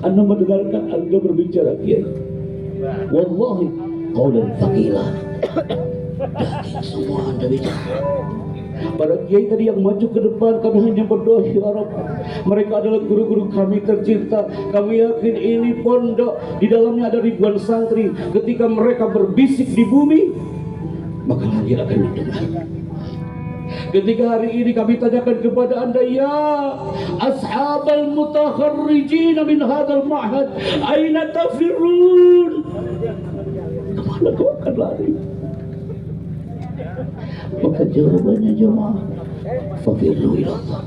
Anda mendengarkan Anda berbicara kiai. Wallahi qaulan thaqila. Daging semua Anda bicara. Para kiai tadi yang maju ke depan, kami hanya berdoa, ya Rabb, mereka adalah guru-guru kami tercinta. Kami yakin ini pondok, di dalamnya ada ribuan santri. Ketika mereka berbisik di bumi, maka langit akan mendengar. Ketika hari ini kami tanyakan kepada Anda, ya ashabal mutakharrijin min hadzal ma'had, aina tafirun? Kemana kau akan lari? Maka jawabannya jemaah, fafirru ilallah,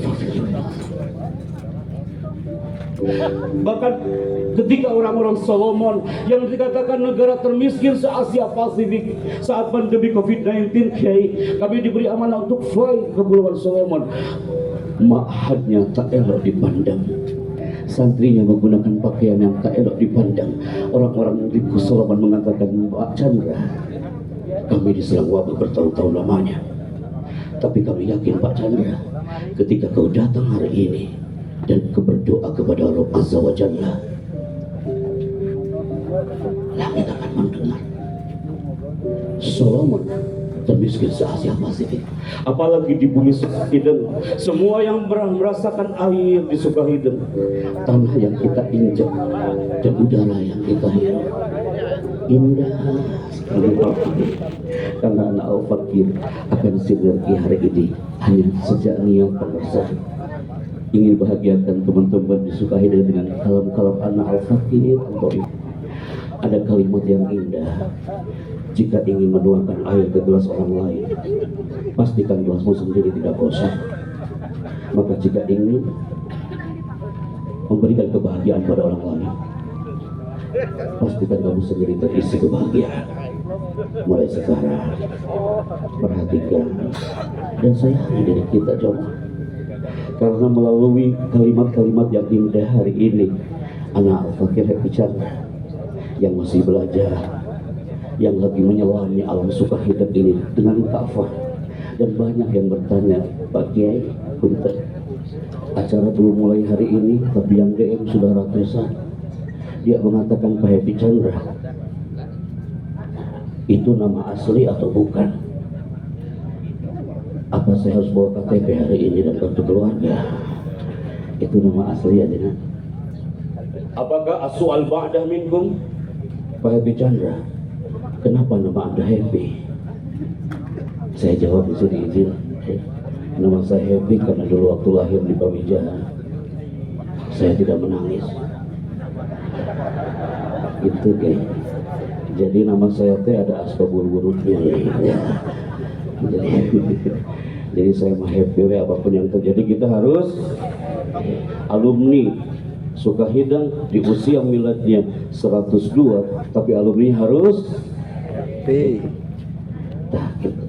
fafirru ilallah. Bahkan ketika orang-orang Solomon yang dikatakan negara termiskin se-Asia Pasifik saat pandemi COVID-19, kami diberi amanah untuk fly ke Kepulauan Solomon. Ma'hadnya tak elok dipandang, santrinya menggunakan pakaian yang tak elok dipandang. Orang-orang di Solomon mengatakan, Pak Chandra, kami diserang wabah bertahun-tahun lamanya, tapi kami yakin Pak Chandra, ketika kau datang hari ini dan kau berdoa kepada Allah Azza wa Jalla, langit akan mendengar. Solomon termiskin se-Asia Pasifik, apalagi di bumi Sukahideng. Semua yang merasakan air di Sukahideng, tanah yang kita injak dan udara yang kita hirup, indah sekali Pak. Karena anak Al-Fakir akan sinergi hari ini hanya sejak niat pemirsa ingin bahagiakan teman-teman di Sukahideng dengan kalam-kalam anak Al-Fakir. Ada kalimat yang indah, jika ingin menuangkan air ke gelas orang lain, pastikan gelasmu sendiri tidak kosong. Maka jika ingin memberikan kebahagiaan pada orang lain, pastikan kamu sendiri terisi kebahagiaan. Mulai sekarang, perhatikan dan sayangi diri kita, jemaah. Karena melalui kalimat-kalimat yang indah hari ini, anak Al-Fakir Happy Chandra yang masih belajar, yang lagi menyelami alam Sukahideng ini dengan kafah, dan banyak yang bertanya, Pak Kiai, punten, acara belum mulai hari ini, tapi yang DM sudah ratusan. Dia mengatakan, Pak Happy Chandra, itu nama asli atau bukan? Apa saya harus bawa KTP hari ini dan kartu keluarga? Itu nama asli ya, Dina? Apakah as-su'al ba'dah minkum? Pak Happy Chandra, kenapa nama Anda Happy? Saya jawab di sini, izin. Nama saya Happy karena dulu waktu lahir di Pamijahan, saya tidak menangis. Itu kayak. Jadi nama saya teh ada asbabul wurudnya. Jadi saya mah happy apapun yang terjadi. Kita harus alumni Sukahideng di usia miladnya 102, tapi alumni harus nah, gitu.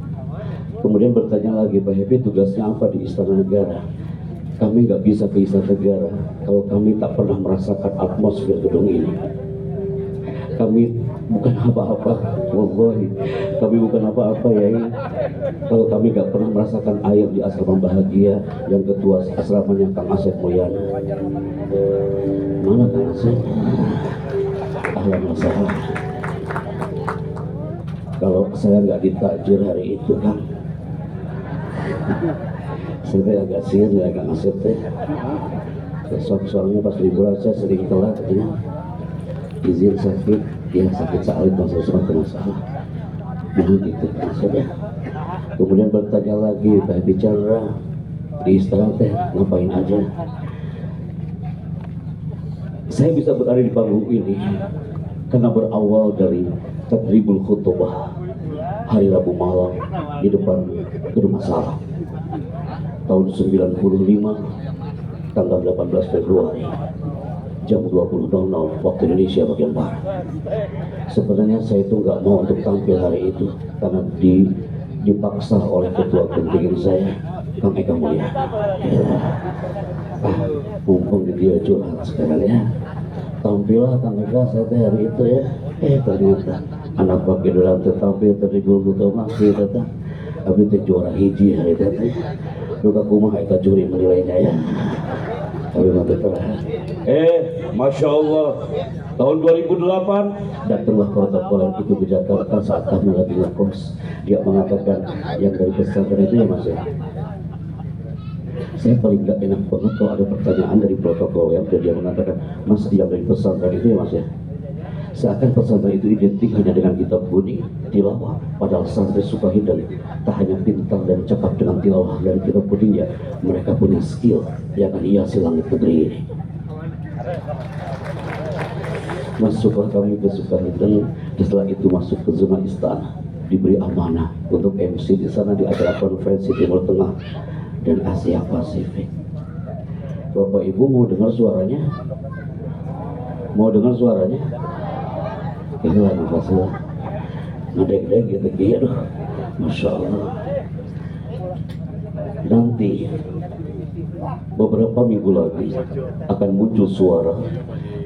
Kemudian bertanya lagi, Pak Happy tugasnya apa di Istana Negara? Kami nggak bisa ke Istana Negara kalau kami tak pernah merasakan atmosfer gedung ini. Kami bukan apa-apa, wallahi, kami bukan apa-apa ya. Kalau kami gak pernah merasakan air di asrama bahagia yang ketua asramanya Kang Asep Moyana. Mana Kang Asep? Ahlan wa sahlan. Kalau saya nggak ditakjir hari itu, Kang, saya agak sian ya Kang Asep teh. Soalnya pas liburan saya sering telat ya. Izin sakit, ya sakit salib masuk suatu masalah. Nah gitu maksudnya. Kemudian bertanya lagi, Pak Happy Chandra di istana teh ngapain aja? Saya bisa berada di panggung ini karena berawal dari tadribul khutbah hari Rabu malam di depan Gedung Masalah tahun 95. tanggal 18 Februari jam 20.00 waktu Indonesia bagian Barat. Sebenarnya saya itu nggak mau untuk tampil hari itu karena dipaksa oleh ketua kontingen saya, Kang Eka Mulia. Mumpung dia curhat sekarang ya, tampillah Kang Eka saya hari itu ya. Ternyata anak pakai dalam tetapi terigul butuh masih tetap habis itu juara hiji hari itu. Duka kumaha eta juri menilainya ya. Tapi nanti terang. Masya Allah, tahun 2008 datanglah protokol itu ke Jakarta saat kami lagi ngekos. Dia mengatakan yang dari pesantren itu ya Mas ya. Saya paling gak enak banget kalau ada pertanyaan dari protokol ya, dan dia mengatakan Mas yang dari pesantren itu ya Mas ya. Seakan pesantren itu identik hanya dengan kitab kuning, tilawah. Padahal santri Sukahideng tak hanya pintar dan cakap dengan tilawah dan kitab kuningnya, mereka punya skill yang akan hiasi langit negeri ini. Masuklah kami ke Sukahideng, setelah itu masuk ke zona istana, diberi amanah untuk MC di sana di acara konferensi Timur Tengah dan Asia Pasifik. Bapak Ibu mau dengar suaranya? Mau dengar suaranya? Inilah nafasnya ngedek-dek gitu gitu. Masya Allah. Nanti beberapa minggu lagi akan muncul suara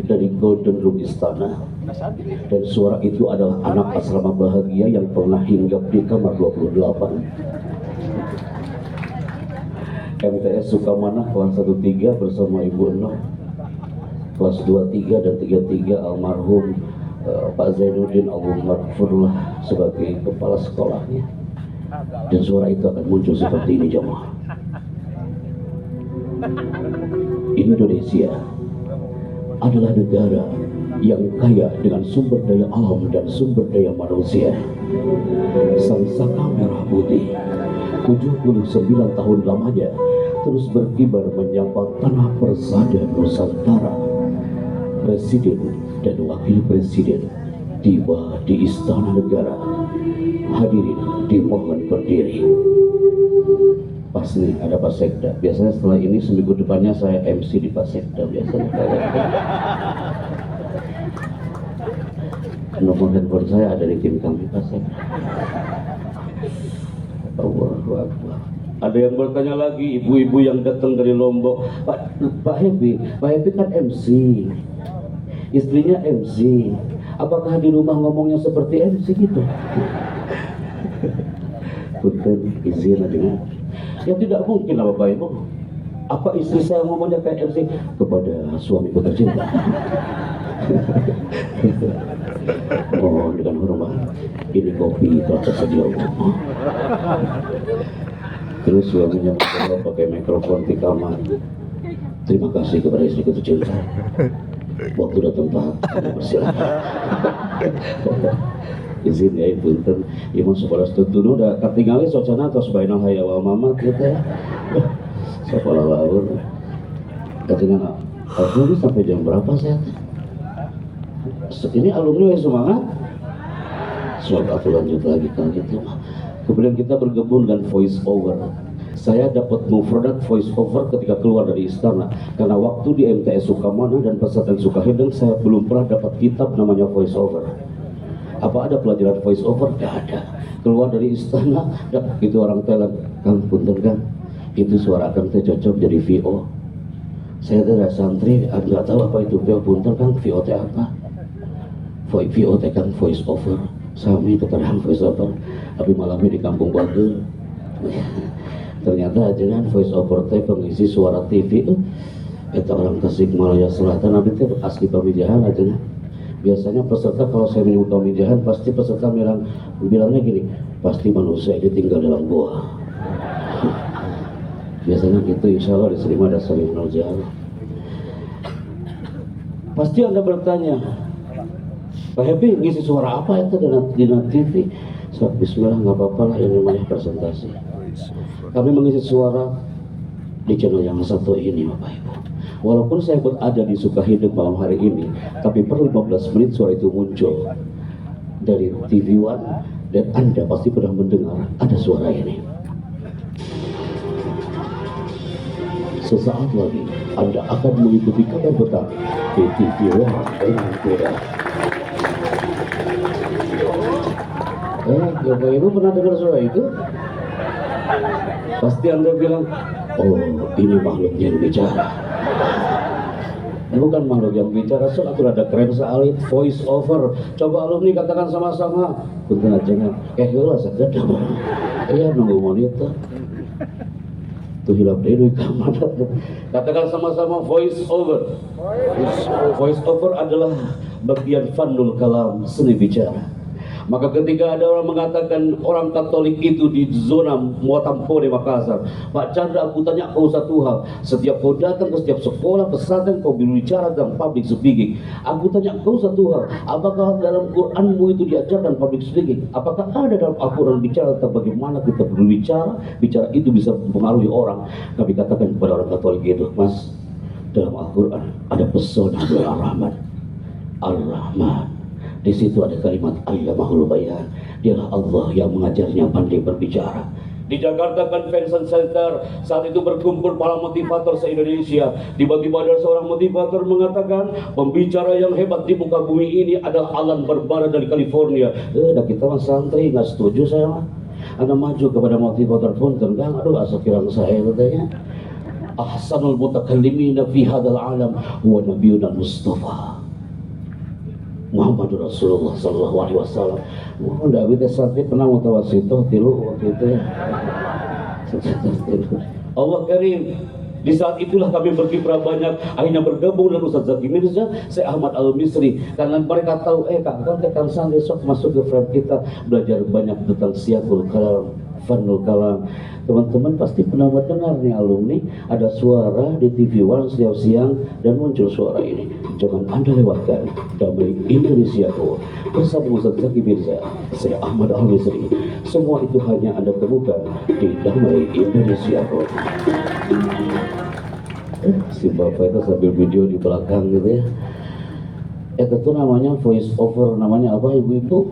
dari Golden Room Istana, dan suara itu adalah anak asrama bahagia yang pernah hinggap di kamar 28 MTS Sukamana kelas 13 bersama Ibu Eno, kelas 23 dan 33 almarhum Pak Zainuddin Al-Maghfurlah sebagai kepala sekolahnya. Dan suara itu akan muncul seperti ini jemaah. Indonesia adalah negara yang kaya dengan sumber daya alam dan sumber daya manusia. Sang saka merah putih 79 tahun lamanya terus berkibar menyapa tanah persada Nusantara. Presiden dan wakil presiden tiba di Istana Negara. Hadirin dimohon berdiri. Pas nih ada Pak Sekda. Biasanya setelah ini seminggu depannya saya MC di Pak Sekda biasanya. Nomor handphone saya ada di tim kami Pak Sekda. Allahu Akbar. Ada yang bertanya lagi, ibu-ibu yang datang dari Lombok, Pak Happy kan MC, istrinya MC, apakah di rumah ngomongnya seperti MC gitu? Punten izin aja. Ya tidak mungkin lah Bapak Ibu. Apa istri saya ngomongnya kayak MC kepada suamiku tercinta? Mohon dengan hormat, ini kopi telah tersedia untukmu. Terus suaminya mencoba pakai mikrofon di kamar. Terima kasih kepada istriku tercinta. Waktu datang Pak, persilakan. Izin ya ibu, ibu sekolah setuju udah ketinggalan socana atau sebaiknya hayawa mama kita. Sekolah laur. Katanya aku ini sampai jam berapa saya? Ini alumni yang semangat. Semoga aku lanjut lagi kalau gitu. Kemudian kita bergabung dengan voice over. Saya dapat mufradat voice over ketika keluar dari istana, karena waktu di MTS Sukamana dan pesantren Sukahideng saya belum pernah dapat kitab namanya voice over. Apa ada pelajaran voice over? Tidak ada. Keluar dari istana, itu orang Thailand, Kang punten Kang, itu suara Kang teh cocok jadi VO. Saya tidak santri, nggak tahu apa itu VO, punten Kang, VO teh apa? VO teh kan voice over. Sami keterangan voice over, tapi malamnya di Kampung Bagel. Ternyata dengan voice over teh pengisi suara TV itu orang Tasikmalaya Selatan, tapi itu asli pamijahan aja. Biasanya peserta kalau saya menyebut pamijahan, pasti peserta bilangnya gini, pasti manusia itu tinggal dalam gua. Biasanya gitu, insya Allah diterima dasar Ibnu Jahl. Pasti Anda bertanya, Pak Happy ngisi suara apa itu di TV? So, bismillah, nggak apa-apa lah, yang namanya presentasi. Kami mengisi suara di channel yang satu ini Bapak Ibu. Walaupun saya berada di Sukahideng malam hari ini, tapi per 15 menit suara itu muncul dari TV One, dan Anda pasti pernah mendengar ada suara ini. Sesaat lagi Anda akan mengikuti kabar petang di TV One dengan Kuda. Bapak Ibu pernah dengar suara itu? Pasti Anda bilang, oh ini makhluk yang bicara. Bukan makhluk yang bicara, soal itu ada keren sekali, voice over. Coba alumni katakan sama-sama. Punten aja lah saged. Iya nunggu monitor. Tuh hilap deh kamar. Katakan sama-sama voice over. Voice over adalah bagian fannul kalam, seni bicara. Maka ketika ada orang mengatakan orang Katolik itu di zona Muatampo di Makassar, Pak Chandra, aku tanya kau satu hal, setiap kau datang ke setiap sekolah pesantren kau berbicara tentang public speaking, aku tanya kau satu hal, apakah dalam Quranmu itu diajarkan public speaking? Apakah ada dalam Al-Quran bicara tentang bagaimana kita berbicara, bicara itu bisa mempengaruhi orang? Kami katakan kepada orang Katolik itu, Mas, dalam Al-Quran ada pesona Ar-Rahman. Ar-Rahman. Di situ ada kalimat Allamahul Bayan. Dialah Allah yang mengajarnya pandai berbicara. Di Jakarta Convention Center saat itu berkumpul para motivator se-Indonesia. Tiba-tiba ada seorang motivator mengatakan pembicara yang hebat di muka bumi ini adalah Alan Barbara dari California. Dah kita mas santri nggak setuju saya mah. Anda maju kepada motivator pun tentang aduh asa kirang saya katanya. Ahsanul mutakallimina fi hadzal alam huwa nabiyuna Mustafa Muhammadur Rasulullah sallallahu alaihi wasallam. David santri pernah mutawasitoh tilu waktu itu ya. Allah Karim. Di saat itulah kami berkiprah banyak, akhirnya bergabung dengan Ustaz Zaki Mirza, saya Ahmad Al-Misri, karena mereka tahu kan santri sok masuk ke frame kita, belajar banyak tentang siakul kalam, fannul kalam. Teman-teman pasti pernah mendengar nih alumni, ada suara di TV One setiap siang dan muncul suara ini. Jangan Anda lewatkan Damai Indonesia bersama Ustaz Zaki Mirza, saya Ahmad Al-Misri. Semua itu hanya Anda temukan di Damai Indonesia. Si bapak itu sambil video di belakang gitu ya. Itu namanya voice over, namanya apa ibu-ibu?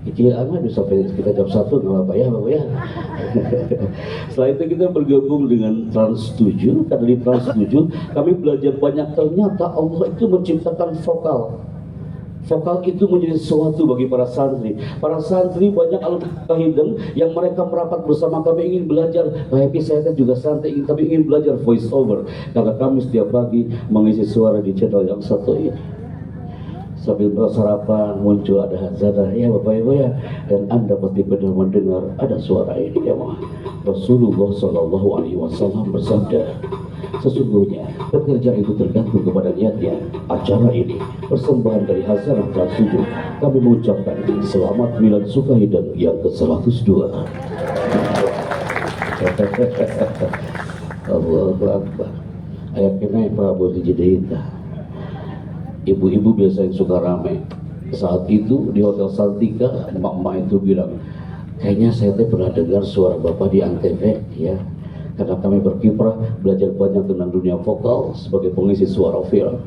Kecil amat bisa sampai kita jam 1 nggak apa-apa ya Bapak ya. Setelah itu kita bergabung dengan Trans 7. Karena di Trans 7 kami belajar banyak, ternyata Allah itu menciptakan vokal. Vokal itu menjadi sesuatu bagi para santri. Para santri banyak al-kahideng yang mereka merapat bersama kami ingin belajar. Happy saya juga santri tapi ingin belajar voice over. Karena kami setiap pagi mengisi suara di channel yang satu ini. Sambil bersarapan muncul ada hazadah ya Bapak Ibu ya, dan Anda pasti benar mendengar ada suara ini ya Ma. Rasulullah Shallallahu Alaihi Wasallam bersabda, sesungguhnya pekerjaan itu tergantung kepada niatnya. Acara ini persembahan dari Hazanah Trans 7. Kami mengucapkan selamat Milad Sukahideng yang ke-102. Allahu Akbar. Ayat kena Pak Abu Dijidita. Ibu-ibu biasa yang suka rame. Saat itu di Hotel Santika, emak-emak itu bilang, kayaknya saya pernah dengar suara Bapak di Antv ya. Karena kami berkiprah belajar banyak tentang dunia vokal sebagai pengisi suara film.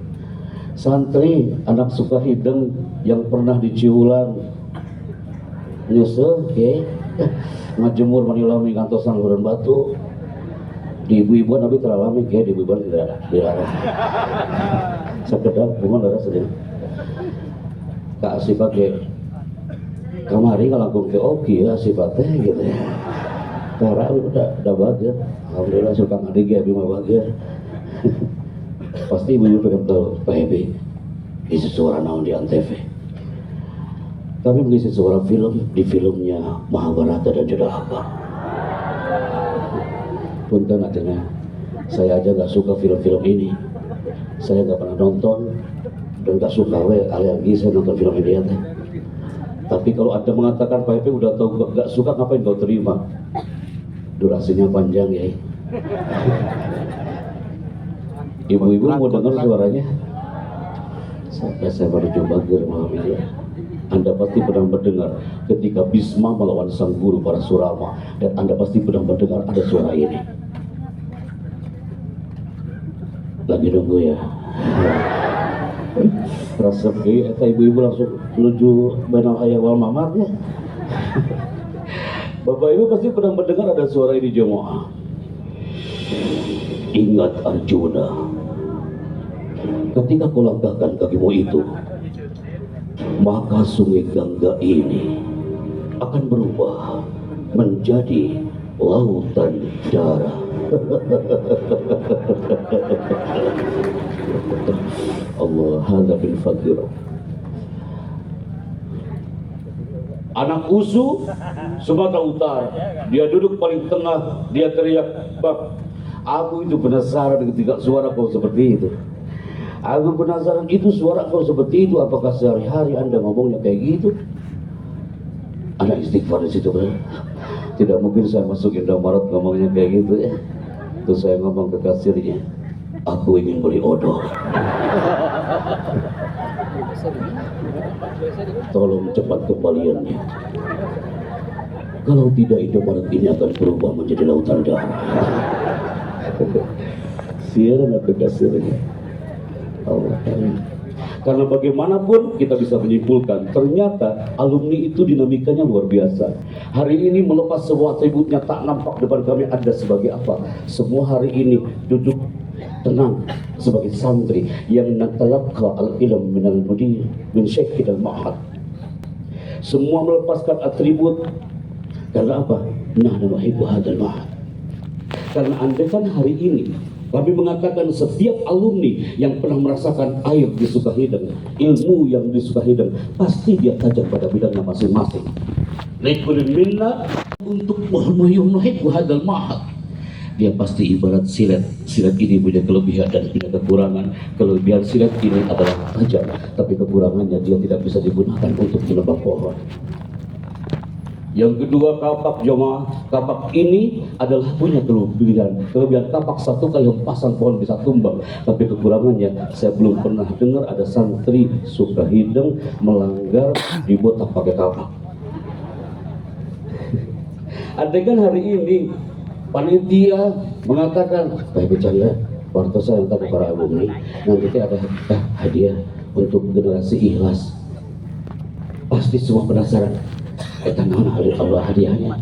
Santri anak Sukahideng yang pernah di Ciulan nyusul ya, ngajemur manilami kantosan Luran Batu. Di ibu-ibuan tapi teralami kayak di ibu-ibuan tidak dilarang. Sekedar bukan darah sedih. Kak sifat ke kamari ngelakuin ke oki ya sifatnya gitu ya. Karena udah bahagia. Alhamdulillah suka ngadik ya bima bahagia. Pasti ibu-ibu pengen tahu Pak Hebi isi suara naon di Antv. Kami mengisi suara film di filmnya Mahabharata dan Yudhakara. Punten akhirnya saya aja gak suka film-film ini. Saya gak pernah nonton dan gak suka alergi saya nonton film ini ya teh. Tapi kalau ada mengatakan Pak Hebi udah tahu gak suka, ngapain kau terima? Durasinya panjang ya. Ibu-ibu mau dengar suaranya? Saya baru coba malam ini. Anda pasti pernah mendengar ketika Bisma melawan sang guru para Surama, dan Anda pasti pernah mendengar ada suara ini. Lagi nunggu ya. Rasa eta ibu-ibu langsung menuju Benal Hayah wal Mamat ya. Bapak Ibu pasti pernah mendengar ada suara ini jemaah. Ingat Arjuna, ketika kau langkahkan kakimu itu, maka sungai Gangga ini akan berubah menjadi lautan darah. Allah hadza bil faqir. Anak Usu, Sumatera Utara, dia duduk paling tengah, dia teriak, "Bang, aku itu penasaran ketika suara kau seperti itu. Aku penasaran itu suara kau seperti itu, apakah sehari-hari Anda ngomongnya kayak gitu?" Anak istighfar di situ, kan? Tidak mungkin saya masuk Indomaret ngomongnya kayak gitu ya. Terus saya ngomong ke kasirnya, "Aku ingin beli odol. Tolong cepat kembaliannya. Kalau tidak, Indomaret ini akan berubah menjadi lautan darah." Siaran atau kasirnya. Allah. Karena bagaimanapun kita bisa menyimpulkan, ternyata alumni itu dinamikanya luar biasa. Hari ini melepas semua atributnya, tak nampak depan kami Anda sebagai apa. Semua hari ini duduk tenang sebagai santri yang natalaqqa al-ilm minal mudir min syekhil al-ma'had. Semua melepaskan atribut. Karena apa? Nahnu nuhibbu hadzal ma'had. Karena andaikan hari ini kami mengatakan setiap alumni yang pernah merasakan air di Sukahideng, ilmu yang di Sukahideng, pasti dia tajam pada bidangnya masing-masing. Likulin minna untuk nuhibbu hadzal ma'had. Dia pasti ibarat silet. Silet ini punya kelebihan dan punya kekurangan. Kelebihan silet ini adalah tajam, tapi kekurangannya dia tidak bisa digunakan untuk menebang pohon. Yang kedua, kapak jemaah. Kapak ini adalah punya kelebihan. Kelebihan kapak satu kali hempasan pohon bisa tumbang. Tapi kekurangannya, saya belum pernah dengar ada santri Sukahideng melanggar dibotak pakai kapak. Andaikan hari ini panitia mengatakan, "Baik bercanda, waktu saya minta para alumni, nanti ada hadiah untuk generasi ikhlas." Pasti semua penasaran. Tangan Allah hadiahnya.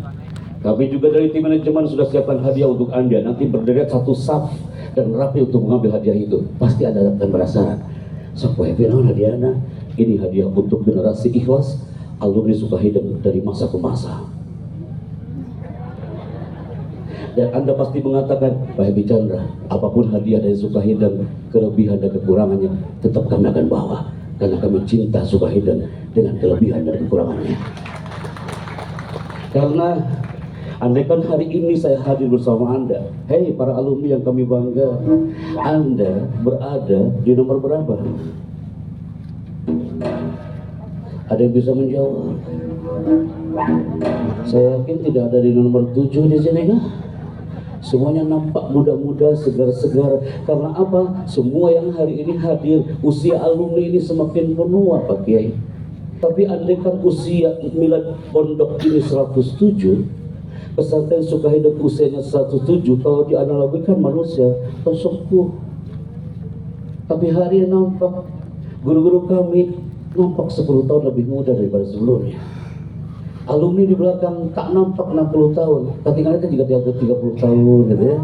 Kami juga dari tim manajemen sudah siapkan hadiah untuk Anda. Nanti berderet satu saf dan rapi untuk mengambil hadiah itu. Pasti Anda akan penasaran. Sampai hadiahnya. Ini hadiah untuk generasi ikhlas alumni Sukahideng dari masa ke masa. Dan Anda pasti mengatakan, "Pak Hebi Chandra, apapun hadiah dari Sukahideng, kelebihan dan kekurangannya tetap kami akan bawa. Karena kami cinta Sukahideng dengan kelebihan dan kekurangannya." Karena andaikan hari ini saya hadir bersama Anda, hei para alumni yang kami bangga, Anda berada di nomor berapa? Ada yang bisa menjawab? Saya yakin tidak ada di nomor 7 di sini, kan? Semuanya nampak muda-muda, segar-segar. Karena apa? Semua yang hari ini hadir, usia alumni ini semakin menua, Pak Kiai. Tapi andaikan usia milad pondok ini 107, pesantren Sukahideng usianya 107, kalau dianalogikan manusia tersepuh. Tapi hari yang nampak, guru-guru kami nampak 10 tahun lebih muda daripada sebelumnya. Alumni di belakang tak nampak 60 tahun, ketinggalan kan juga 30 tahun gitu ya.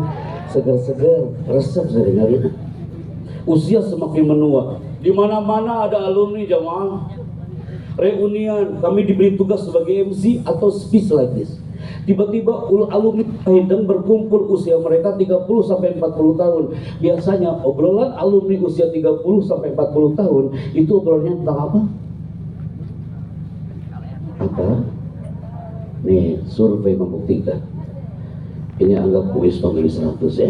Segar-segar, resep saya dengarin. Usia semakin menua. Di mana-mana ada alumni jamaah. Reunian, kami diberi tugas sebagai MC atau speech like this. Tiba-tiba alumni Sukahideng berkumpul, usia mereka 30 sampai 40 tahun. Biasanya obrolan alumni usia 30 sampai 40 tahun itu obrolannya tentang apa? Apa? Nih, survei membuktikan. Ini anggap kuis pemilih 100 ya.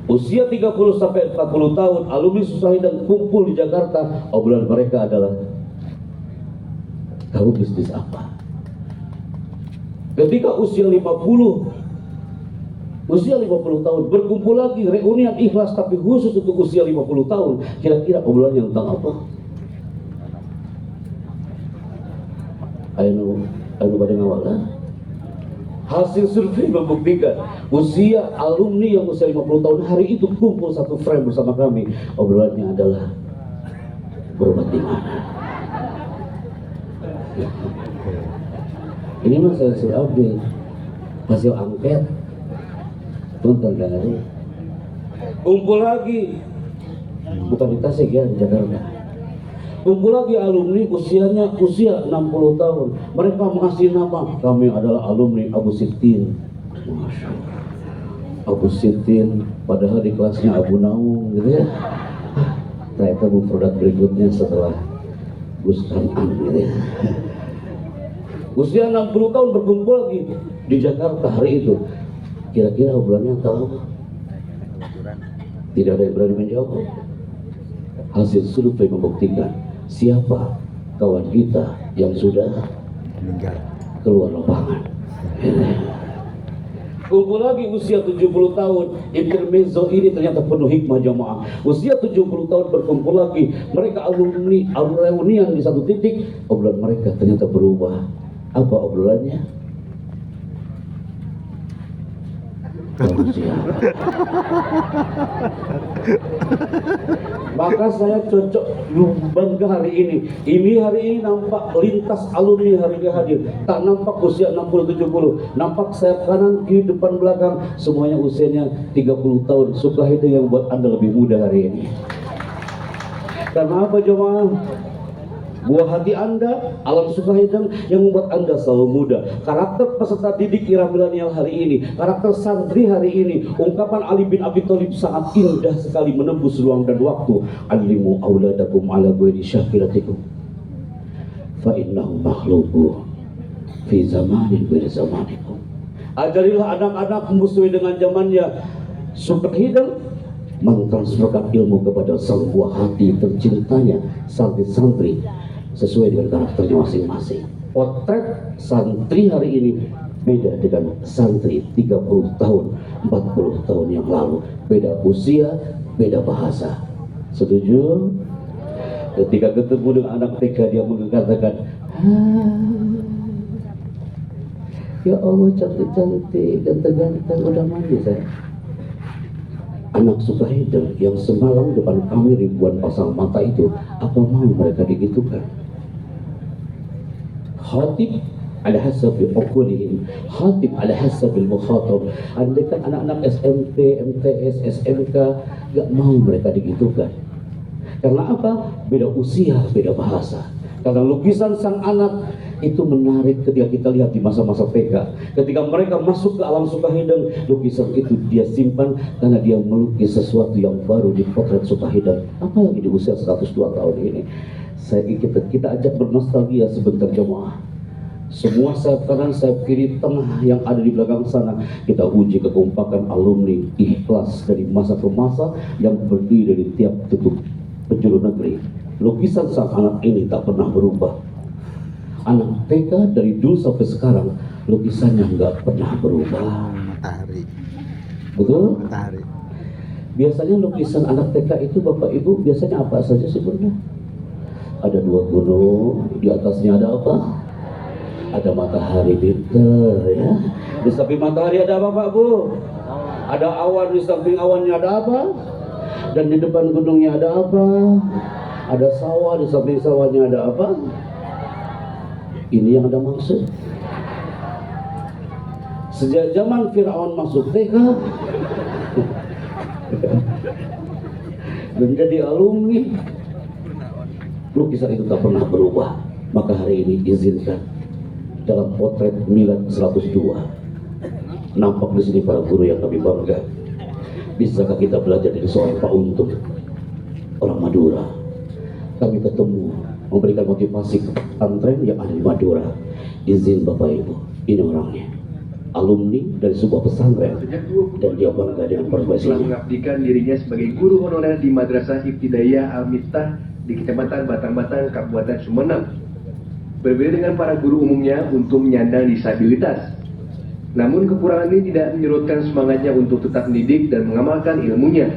Usia 30 sampai 40 tahun alumni Sukahideng kumpul di Jakarta, obrolan mereka adalah, kamu bisnis apa? Ketika usia 50 tahun berkumpul lagi, reunian ikhlas tapi khusus untuk usia 50 tahun, kira-kira obrolannya tentang apa? Ayo pada ngawal lah. Hasil survei membuktikan usia alumni yang usia 50 tahun hari itu kumpul satu frame bersama kami, obrolannya adalah berobat di mana? Ini mah hasil update, hasil angket. Tonton kan hari. Kumpul lagi, bukan di Tasik ya, di Jakarta. Kumpul lagi alumni usia 60 tahun. Mereka mengasih nama, kami adalah alumni Abu Sittin. Masya Allah. Abu Sittin, padahal di kelasnya Abu Naung gitu ya. Ternyata produk berikutnya setelah Gus Kan'an gitu ya. Usia 60 tahun berkumpul lagi di Jakarta hari itu. Kira-kira obrolannya tahu apa? Tidak ada yang berani menjawab. Hasil survei membuktikan siapa kawan kita yang sudah Meninggal. keluar lapangan. Kumpul lagi usia 70 tahun. Intermezzo ini ternyata penuh hikmah jamaah. Usia 70 tahun berkumpul lagi. Mereka alumni reunian di satu titik. Obrolan mereka ternyata berubah. Apa obrolannya? Manusia. Maka saya cocok bangga hari ini. Hari ini nampak lintas alumni hari ini hadir. Tak nampak usia 60-70. Nampak sayap kanan, kiri, depan, belakang. Semuanya usianya 30 tahun. Sukahidang yang buat Anda lebih muda hari ini. Karena apa jemaah? Buah hati Anda, alam Sukahidang yang membuat Anda selalu muda. Karakter peserta didik era milenial hari ini, karakter santri hari ini, ungkapan Ali bin Abi Thalib sangat indah sekali menembus ruang dan waktu. Alimu auladakum ala ghairi syakiratikum fa innahu makhluqu fi zamanin ghairi zamanikum. Ajarilah anak-anak sesuai dengan zamannya. Sukahidang mentransferkan ilmu kepada sang buah hati tercintanya santri-santri sesuai dengan karakternya masing-masing. Potret santri hari ini beda dengan santri 30 tahun, 40 tahun yang lalu. Beda usia, beda bahasa. Setuju? Ketika ketemu dengan anak TK dia mengatakan, ya Allah cantik-cantik, ganteng-ganteng, udah mandi saya. Anak Sukahidang yang semalam depan kami ribuan pasang mata itu, apa mau mereka digitukan? Khatib ala hasabi uqulihim, khatib ala hasabil mukhatab. Andai kan anak-anak SMP, MTS, SMK gak mau mereka digitukan. Karena apa? Beda usia, beda bahasa. Karena lukisan sang anak itu menarik ketika kita lihat di masa-masa PK. Ketika mereka masuk ke alam Sukahidang, lukisan itu dia simpan karena dia melukis sesuatu yang baru di potret Sukahidang. Apalagi di usia 102 tahun ini. Kita ajak bernostalgia sebentar jemaah. Semua sayap kanan, sayap kiri, tengah yang ada di belakang sana, kita uji kekompakan alumni ikhlas dari masa ke masa yang berdiri dari tiap tutup penjuru negeri. Lukisan sang anak ini tak pernah berubah. Anak TK dari dulu sampai sekarang lukisannya nggak pernah berubah. Matahari. Betul? Matahari. Biasanya lukisan anak TK itu Bapak Ibu biasanya apa saja sih Bunda? Ada 2 gunung, di atasnya ada apa? Ada matahari pintar ya. Di samping matahari ada apa Pak Bu? Ada awan, di samping awannya ada apa? Dan di depan gunungnya ada apa? Ada sawah, di samping sawahnya ada apa? Ini yang ada maksud. Sejak zaman Fir'aun masuk TK menjadi alumni, lukisan itu tak pernah berubah. Maka hari ini izinkan dalam potret milad 102 nampak di sini para guru yang kami bangga. Bisakah kita belajar dari seorang Pak Untung, orang Madura? Kami ketemu memberikan motivasi ke pesantren yang ada di Madura. Izin Bapak Ibu, ini orangnya, alumni dari sebuah pesantren dan dia bangga dengan profesinya. Mengabdikan dirinya sebagai guru honorer di Madrasah Ibtidaiyah Al-Miftah di Kecamatan Batang-Batang, Kabupaten Sumeneb. Berbeda dengan para guru umumnya untuk menyandang disabilitas. Namun kekurangan ini tidak menyurutkan semangatnya untuk tetap mendidik dan mengamalkan ilmunya.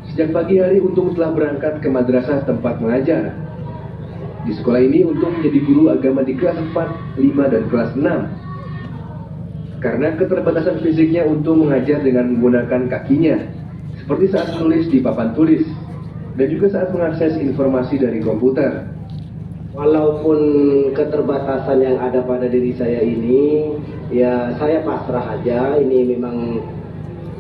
Sejak pagi hari Untung telah berangkat ke madrasah tempat mengajar. Di sekolah ini Untung menjadi guru agama di kelas 4, 5, dan kelas 6. Karena keterbatasan fisiknya Untung mengajar dengan menggunakan kakinya, seperti saat menulis di papan tulis, dan juga saat mengakses informasi dari komputer. Walaupun keterbatasan yang ada pada diri saya ini, ya saya pasrah aja. Ini memang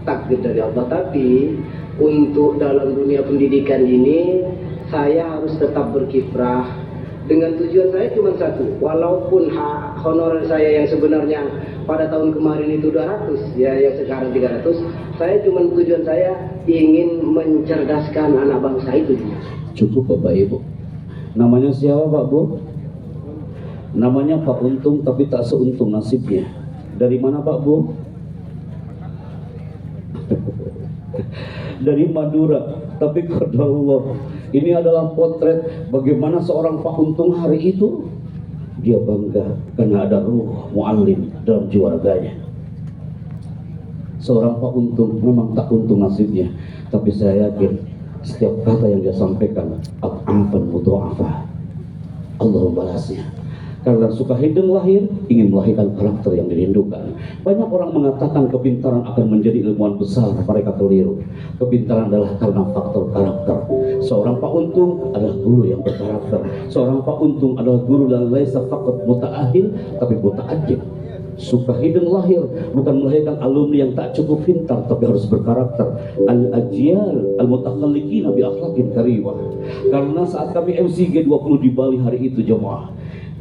takdir dari Allah. Tapi untuk dalam dunia pendidikan ini saya harus tetap berkiprah dengan tujuan saya cuma satu. Walaupun honorer saya yang sebenarnya pada tahun kemarin itu 200 ya, yang sekarang 300, saya cuma tujuan saya ingin mencerdaskan anak bangsa itu. Cukup Bapak Ibu. Namanya siapa Pak Bu? Namanya Pak Untung, tapi tak seuntung nasibnya. Dari mana Pak Bu? Dari Madura. Tapi kepada Allah, ini adalah potret bagaimana seorang Pak Untung hari itu. Dia bangga karena ada ruh mu'allim dalam jiwa raganya. Seorang Pak Untung memang tak untung nasibnya, tapi saya yakin setiap kata yang dia sampaikan afan mudha'afah, Allah membalasnya. Karena Sukahideng lahir ingin melahirkan karakter yang dirindukan. Banyak orang mengatakan kepintaran akan menjadi ilmuwan besar, mereka keliru. Kepintaran adalah karena faktor karakter. Seorang Pak Untung adalah guru yang berkarakter. Seorang Pak Untung adalah guru dan laisa faqat muta'ahil, tapi muta'ajib. Sukahideng lahir bukan melahirkan alumni yang tak cukup pintar, tapi harus berkarakter. Al-ajyal al-mutakhalliqina bi akhlaqin karimah. Karena saat kami MC G20 di Bali hari itu jemaah,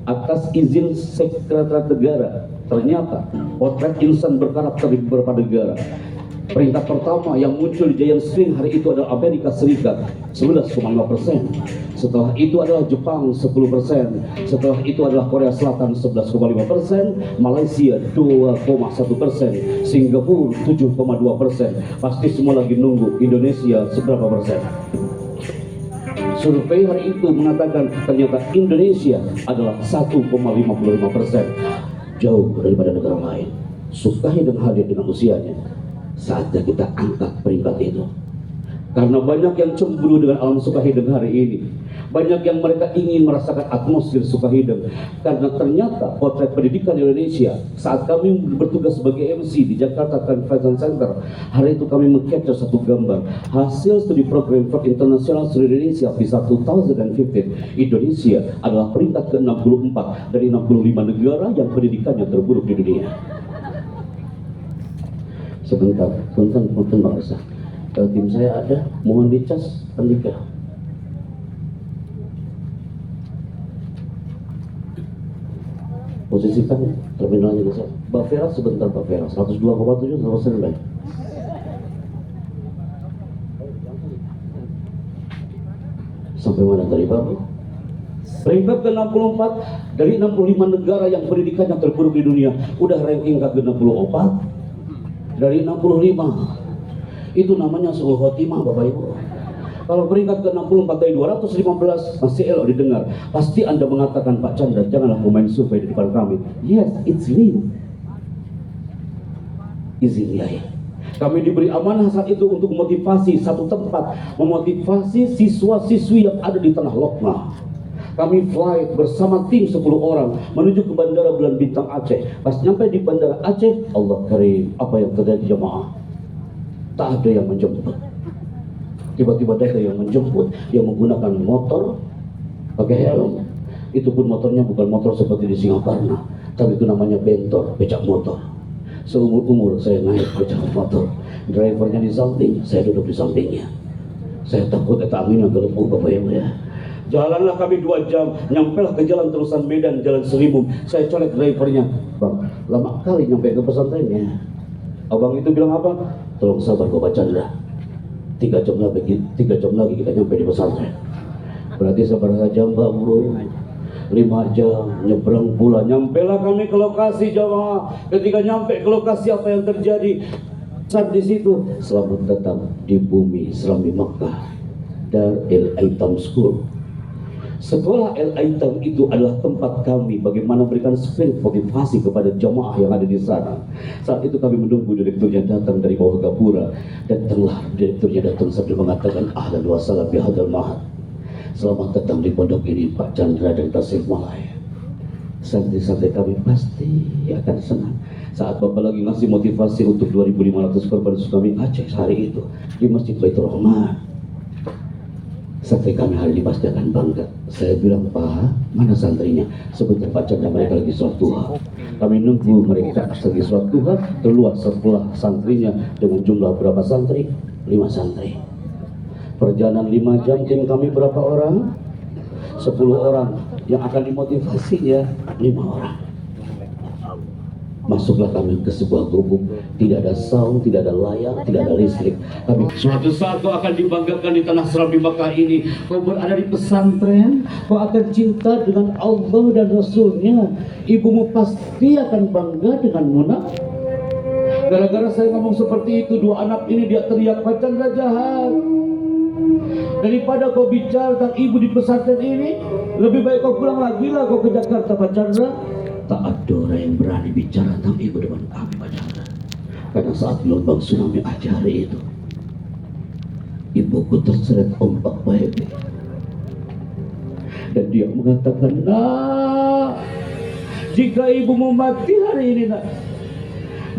atas izin Sekretariat Negara, ternyata potret insan berkarakter di beberapa negara. Peringkat pertama yang muncul di Giant Screen hari itu adalah Amerika Serikat 11,5%. Setelah itu adalah Jepang 10%. Setelah itu adalah Korea Selatan 11,5%, Malaysia 2,1%, Singapura 7,2%. Pasti semua lagi nunggu Indonesia seberapa persen. Survei hari itu mengatakan ternyata Indonesia adalah 1,55%, jauh daripada negara lain. Sukahideng hadir dengan usianya. Saatnya kita angkat peringkat itu. Karena banyak yang cemburu dengan alam Sukahideng hari ini. Banyak yang mereka ingin merasakan atmosfer Sukahideng. Karena ternyata potret pendidikan Indonesia, saat kami bertugas sebagai MC di Jakarta Convention Center, hari itu kami meng-capture satu gambar hasil studi program for International Study Indonesia PISA 2015. Indonesia adalah peringkat ke-64 dari 65 negara yang pendidikannya terburuk di dunia. Sebentar, punten Pak Esa. Tim saya ada, mohon dicas Andika. Posisikan terminalnya saya. Mbak Vera sebentar Mbak Vera, 102,7 100% baik. Sampai mana tadi Pak? Peringkat ke-64 dari 65 negara yang pendidikannya terburuk di dunia. Udah ranking ke-64 dari 65. Itu namanya suul khotimah Bapak Ibu. Kalau peringkat ke-64 dari 215 masih elok didengar. Pasti Anda mengatakan, Pak Chandra, janganlah pemain survei di depan kami. Yes, it's real. Izinillah. Kami diberi amanah saat itu untuk memotivasi satu tempat, memotivasi siswa-siswi yang ada di Tanah Lokma. Kami flight bersama tim 10 orang menuju ke Bandara Bulan Bintang Aceh. Pas nyampe di Bandara Aceh, Allah karim, apa yang terjadi jemaah? Tak ada yang menjemput. Tiba-tiba ada yang menjemput, dia menggunakan motor pakai helm. Itu pun motornya bukan motor seperti di Singaparna, tapi itu namanya bentor, becak motor. Seumur-umur saya naik becak motor. Drivernya di samping, saya duduk di sampingnya. Saya takut angin yang terlepuh Bapak Ibu ya. Jalanlah kami 2 jam, nyampelah ke jalan terusan Medan, jalan Selimum. Saya colek drivernya, Bang, lama kali nyampe ke pesantrennya. Abang itu bilang apa? Tolong sabar Bapak Chandra. 3 jam lagi kita nyampe di pesantren. Berarti sabar saja Mbak Bro. 5 jam nyebrang pula. Nyampelah kami ke lokasi jamaah. Ketika nyampe ke lokasi, apa yang terjadi? Saat di situ, selamat datang di bumi Islami Makkah, Darul Aitam School. Sekolah Al-Aitam itu adalah tempat kami bagaimana memberikan spirit motivasi kepada jamaah yang ada di sana. Saat itu kami menunggu direkturnya datang dari bawah gapura. Datanglah direkturnya sambil mengatakan ahlan wa salam bihadal mahad. Selamat datang di pondok ini Pak Chandra dari Tasikmalaya. Santri-santri kami pasti akan senang saat Bapak lagi ngasih motivasi untuk 2.500 korban tsunami Aceh hari itu di Masjid Baitur Rahman. Santri kami hari ini pasti akan bangga. Saya bilang, Pak, mana santrinya? Sebentar Pak Chandra, mereka lagi sholat duha. Kami nunggu mereka lagi sholat duha, keluar setelah santrinya dengan jumlah berapa santri? 5 santri. Perjalanan 5 jam, tim kami berapa orang? 10 orang. Yang akan dimotivasi ya 5 orang. Masuklah kami ke sebuah gubuk, tidak ada sound, tidak ada layar, tidak ada listrik. Kami suatu saat kau akan dibanggakan di tanah Serambi Makkah ini. Kau berada di pesantren, kau akan cinta dengan Allah dan Rasulnya. Ibumu pasti akan bangga denganmu, nak. Gara-gara saya ngomong seperti itu, 2 anak ini dia teriak, Pak Chandra jahat. Daripada kau bicara tentang ibu di pesantren ini, lebih baik kau pulang lagi lah kau ke Jakarta, Pak Chandra. Tak ada orang yang berani bicara tentang ibu depan kami, Pak Chandra. Karena saat gelombang tsunami Aceh hari itu, ibuku terseret ombak baik. Dan dia mengatakan, nak, jika ibumu mati hari ini, nak,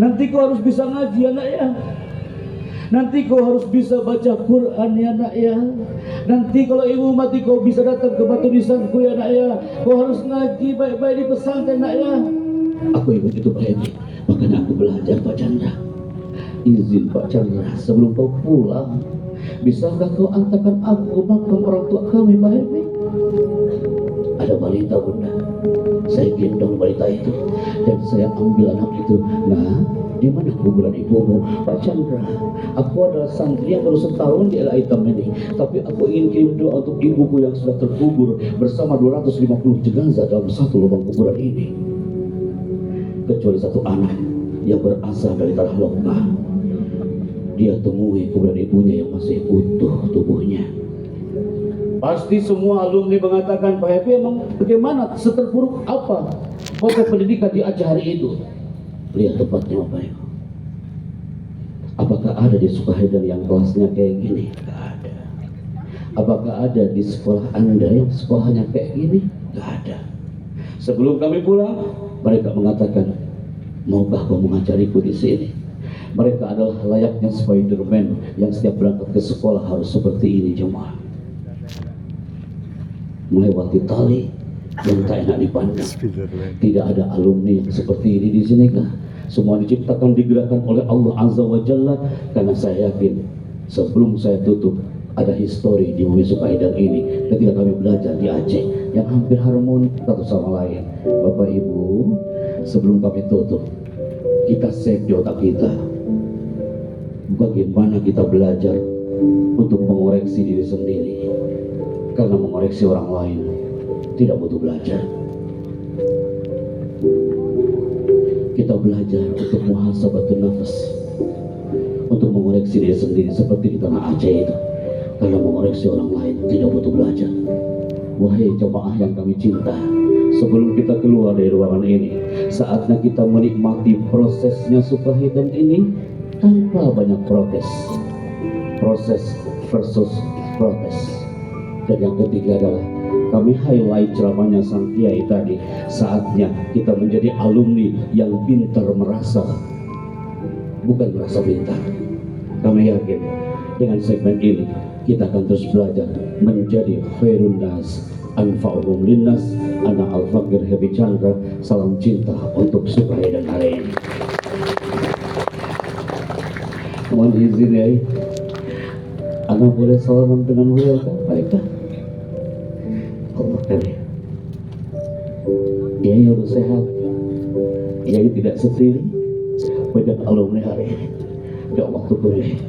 nanti kau harus bisa ngaji, anak ya. Nanti kau harus bisa baca Quran ya nak ya. Nanti kalau ibu mati kau bisa datang ke batu nisanku ya nak ya. Kau harus ngaji baik-baik di pesantren nak ya. Aku ikut itu Pak Edi. Makanya aku belajar Pak Chandra. Izin Pak Chandra, sebelum kau pulang, bisakah kau antarkan aku ke makam orang tua kami Pak Edi? Ada balita bunda. Saya gendong balita itu dan saya ambil anak itu. Nah, di mana kuburan ibumu? Pak Chandra, aku adalah santri yang baru setahun di Al-Aitam ini, tapi aku ingin kirim doa untuk ibuku yang sudah terkubur bersama 250 jenazah dalam satu lubang kuburan ini. Kecuali satu anak yang berasal dari tanah Lokah. Dia temui kuburan ibunya yang masih utuh tubuhnya. Pasti semua alumni mengatakan, Pak Happy, emang bagaimana, seterpuruk apa proses pendidikan di Aceh hari itu? Lihat tempatnya Bapak Ibu. Apakah ada di Sukahiden yang kelasnya kayak gini? Gak ada. Apakah ada di sekolah Anda yang sekolahnya kayak gini? Gak ada. Sebelum kami pulang, mereka mengatakan, maukah kau mengajariku di sini? Mereka adalah layaknya Spiderman yang setiap berangkat ke sekolah harus seperti ini jemaah. Melewati tali yang tak enak dipandang. Tidak ada alumni yang seperti ini di sini kah? Semua diciptakan, digerakkan oleh Allah Azza wa Jalla. Karena saya yakin sebelum saya tutup, ada histori di Bumi Sukahiden ini ketika kami belajar di Aceh yang hampir harmoni satu sama lain. Bapak Ibu, sebelum kami tutup, kita save di otak kita bagaimana kita belajar untuk mengoreksi diri sendiri. Karena mengoreksi orang lain tidak butuh belajar. Kita belajar untuk muhasabatun nafas, untuk mengoreksi diri sendiri seperti di tanah Aceh itu. Karena mengoreksi orang lain tidak butuh belajar. Wahai jemaah yang kami cinta, sebelum kita keluar dari ruangan ini, saatnya kita menikmati prosesnya Sukahiden ini tanpa banyak protes. Proses versus protes. Dan yang ketiga adalah kami highlight ceramahnya Sang Kiai tadi. Saatnya kita menjadi alumni yang pintar merasa, bukan merasa pintar. Kami yakin dengan segmen ini kita akan terus belajar menjadi khairun nas anfa'uhum linnas. Ana Al-Fakir Happy Chandra, salam cinta untuk Sukahiden hari ini. Mohon izin ya, Ana boleh salaman dengan beliau kan? Baiklah. Allah kali. Ia harus sehat. Ia tidak sendiri. Banyak alumni hari ini. Tidak waktu kuliah.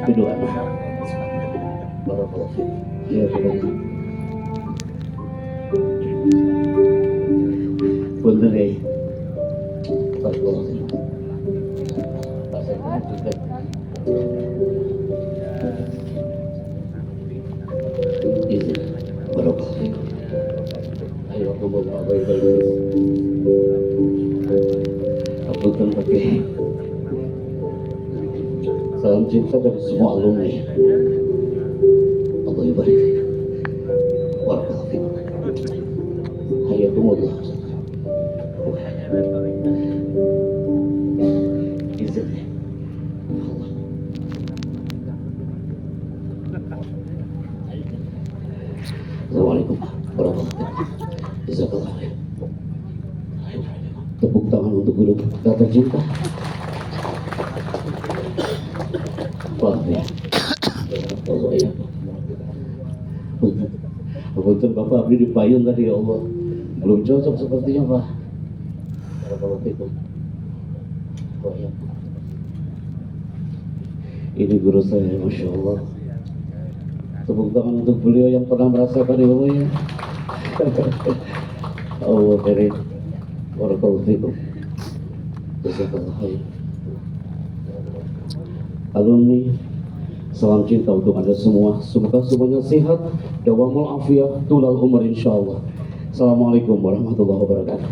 Kedua, barakallahu fiik. Ya, punten ya. Barakallahu fiik. Apunten pakai salam cinta dari semua alumni. Allah barik fiik. Barakallahu fiik. Hayakumullah. Izin. Assalamualaikum warahmatullahi wabarakatuh. Jazakallah khair. Tepuk tangan untuk guru kita tercinta. Wah ya. Allah ya. Betul Bapak abdi dipayun tadi ya Allah. Belum cocok sepertinya Pak. Barakallahu fikum. Wah ya. Ini guru saya, Masya Allah. Tepuk tangan untuk beliau yang pernah merasakan ilmunya. Allah karim. Barakallahu fikum. Jazakallah khair. Alumni, salam cinta untuk Anda semua. Semoga semuanya sehat, dawamul afiyah, tulal umur insyaallah. Assalamualaikum warahmatullahi wabarakatuh.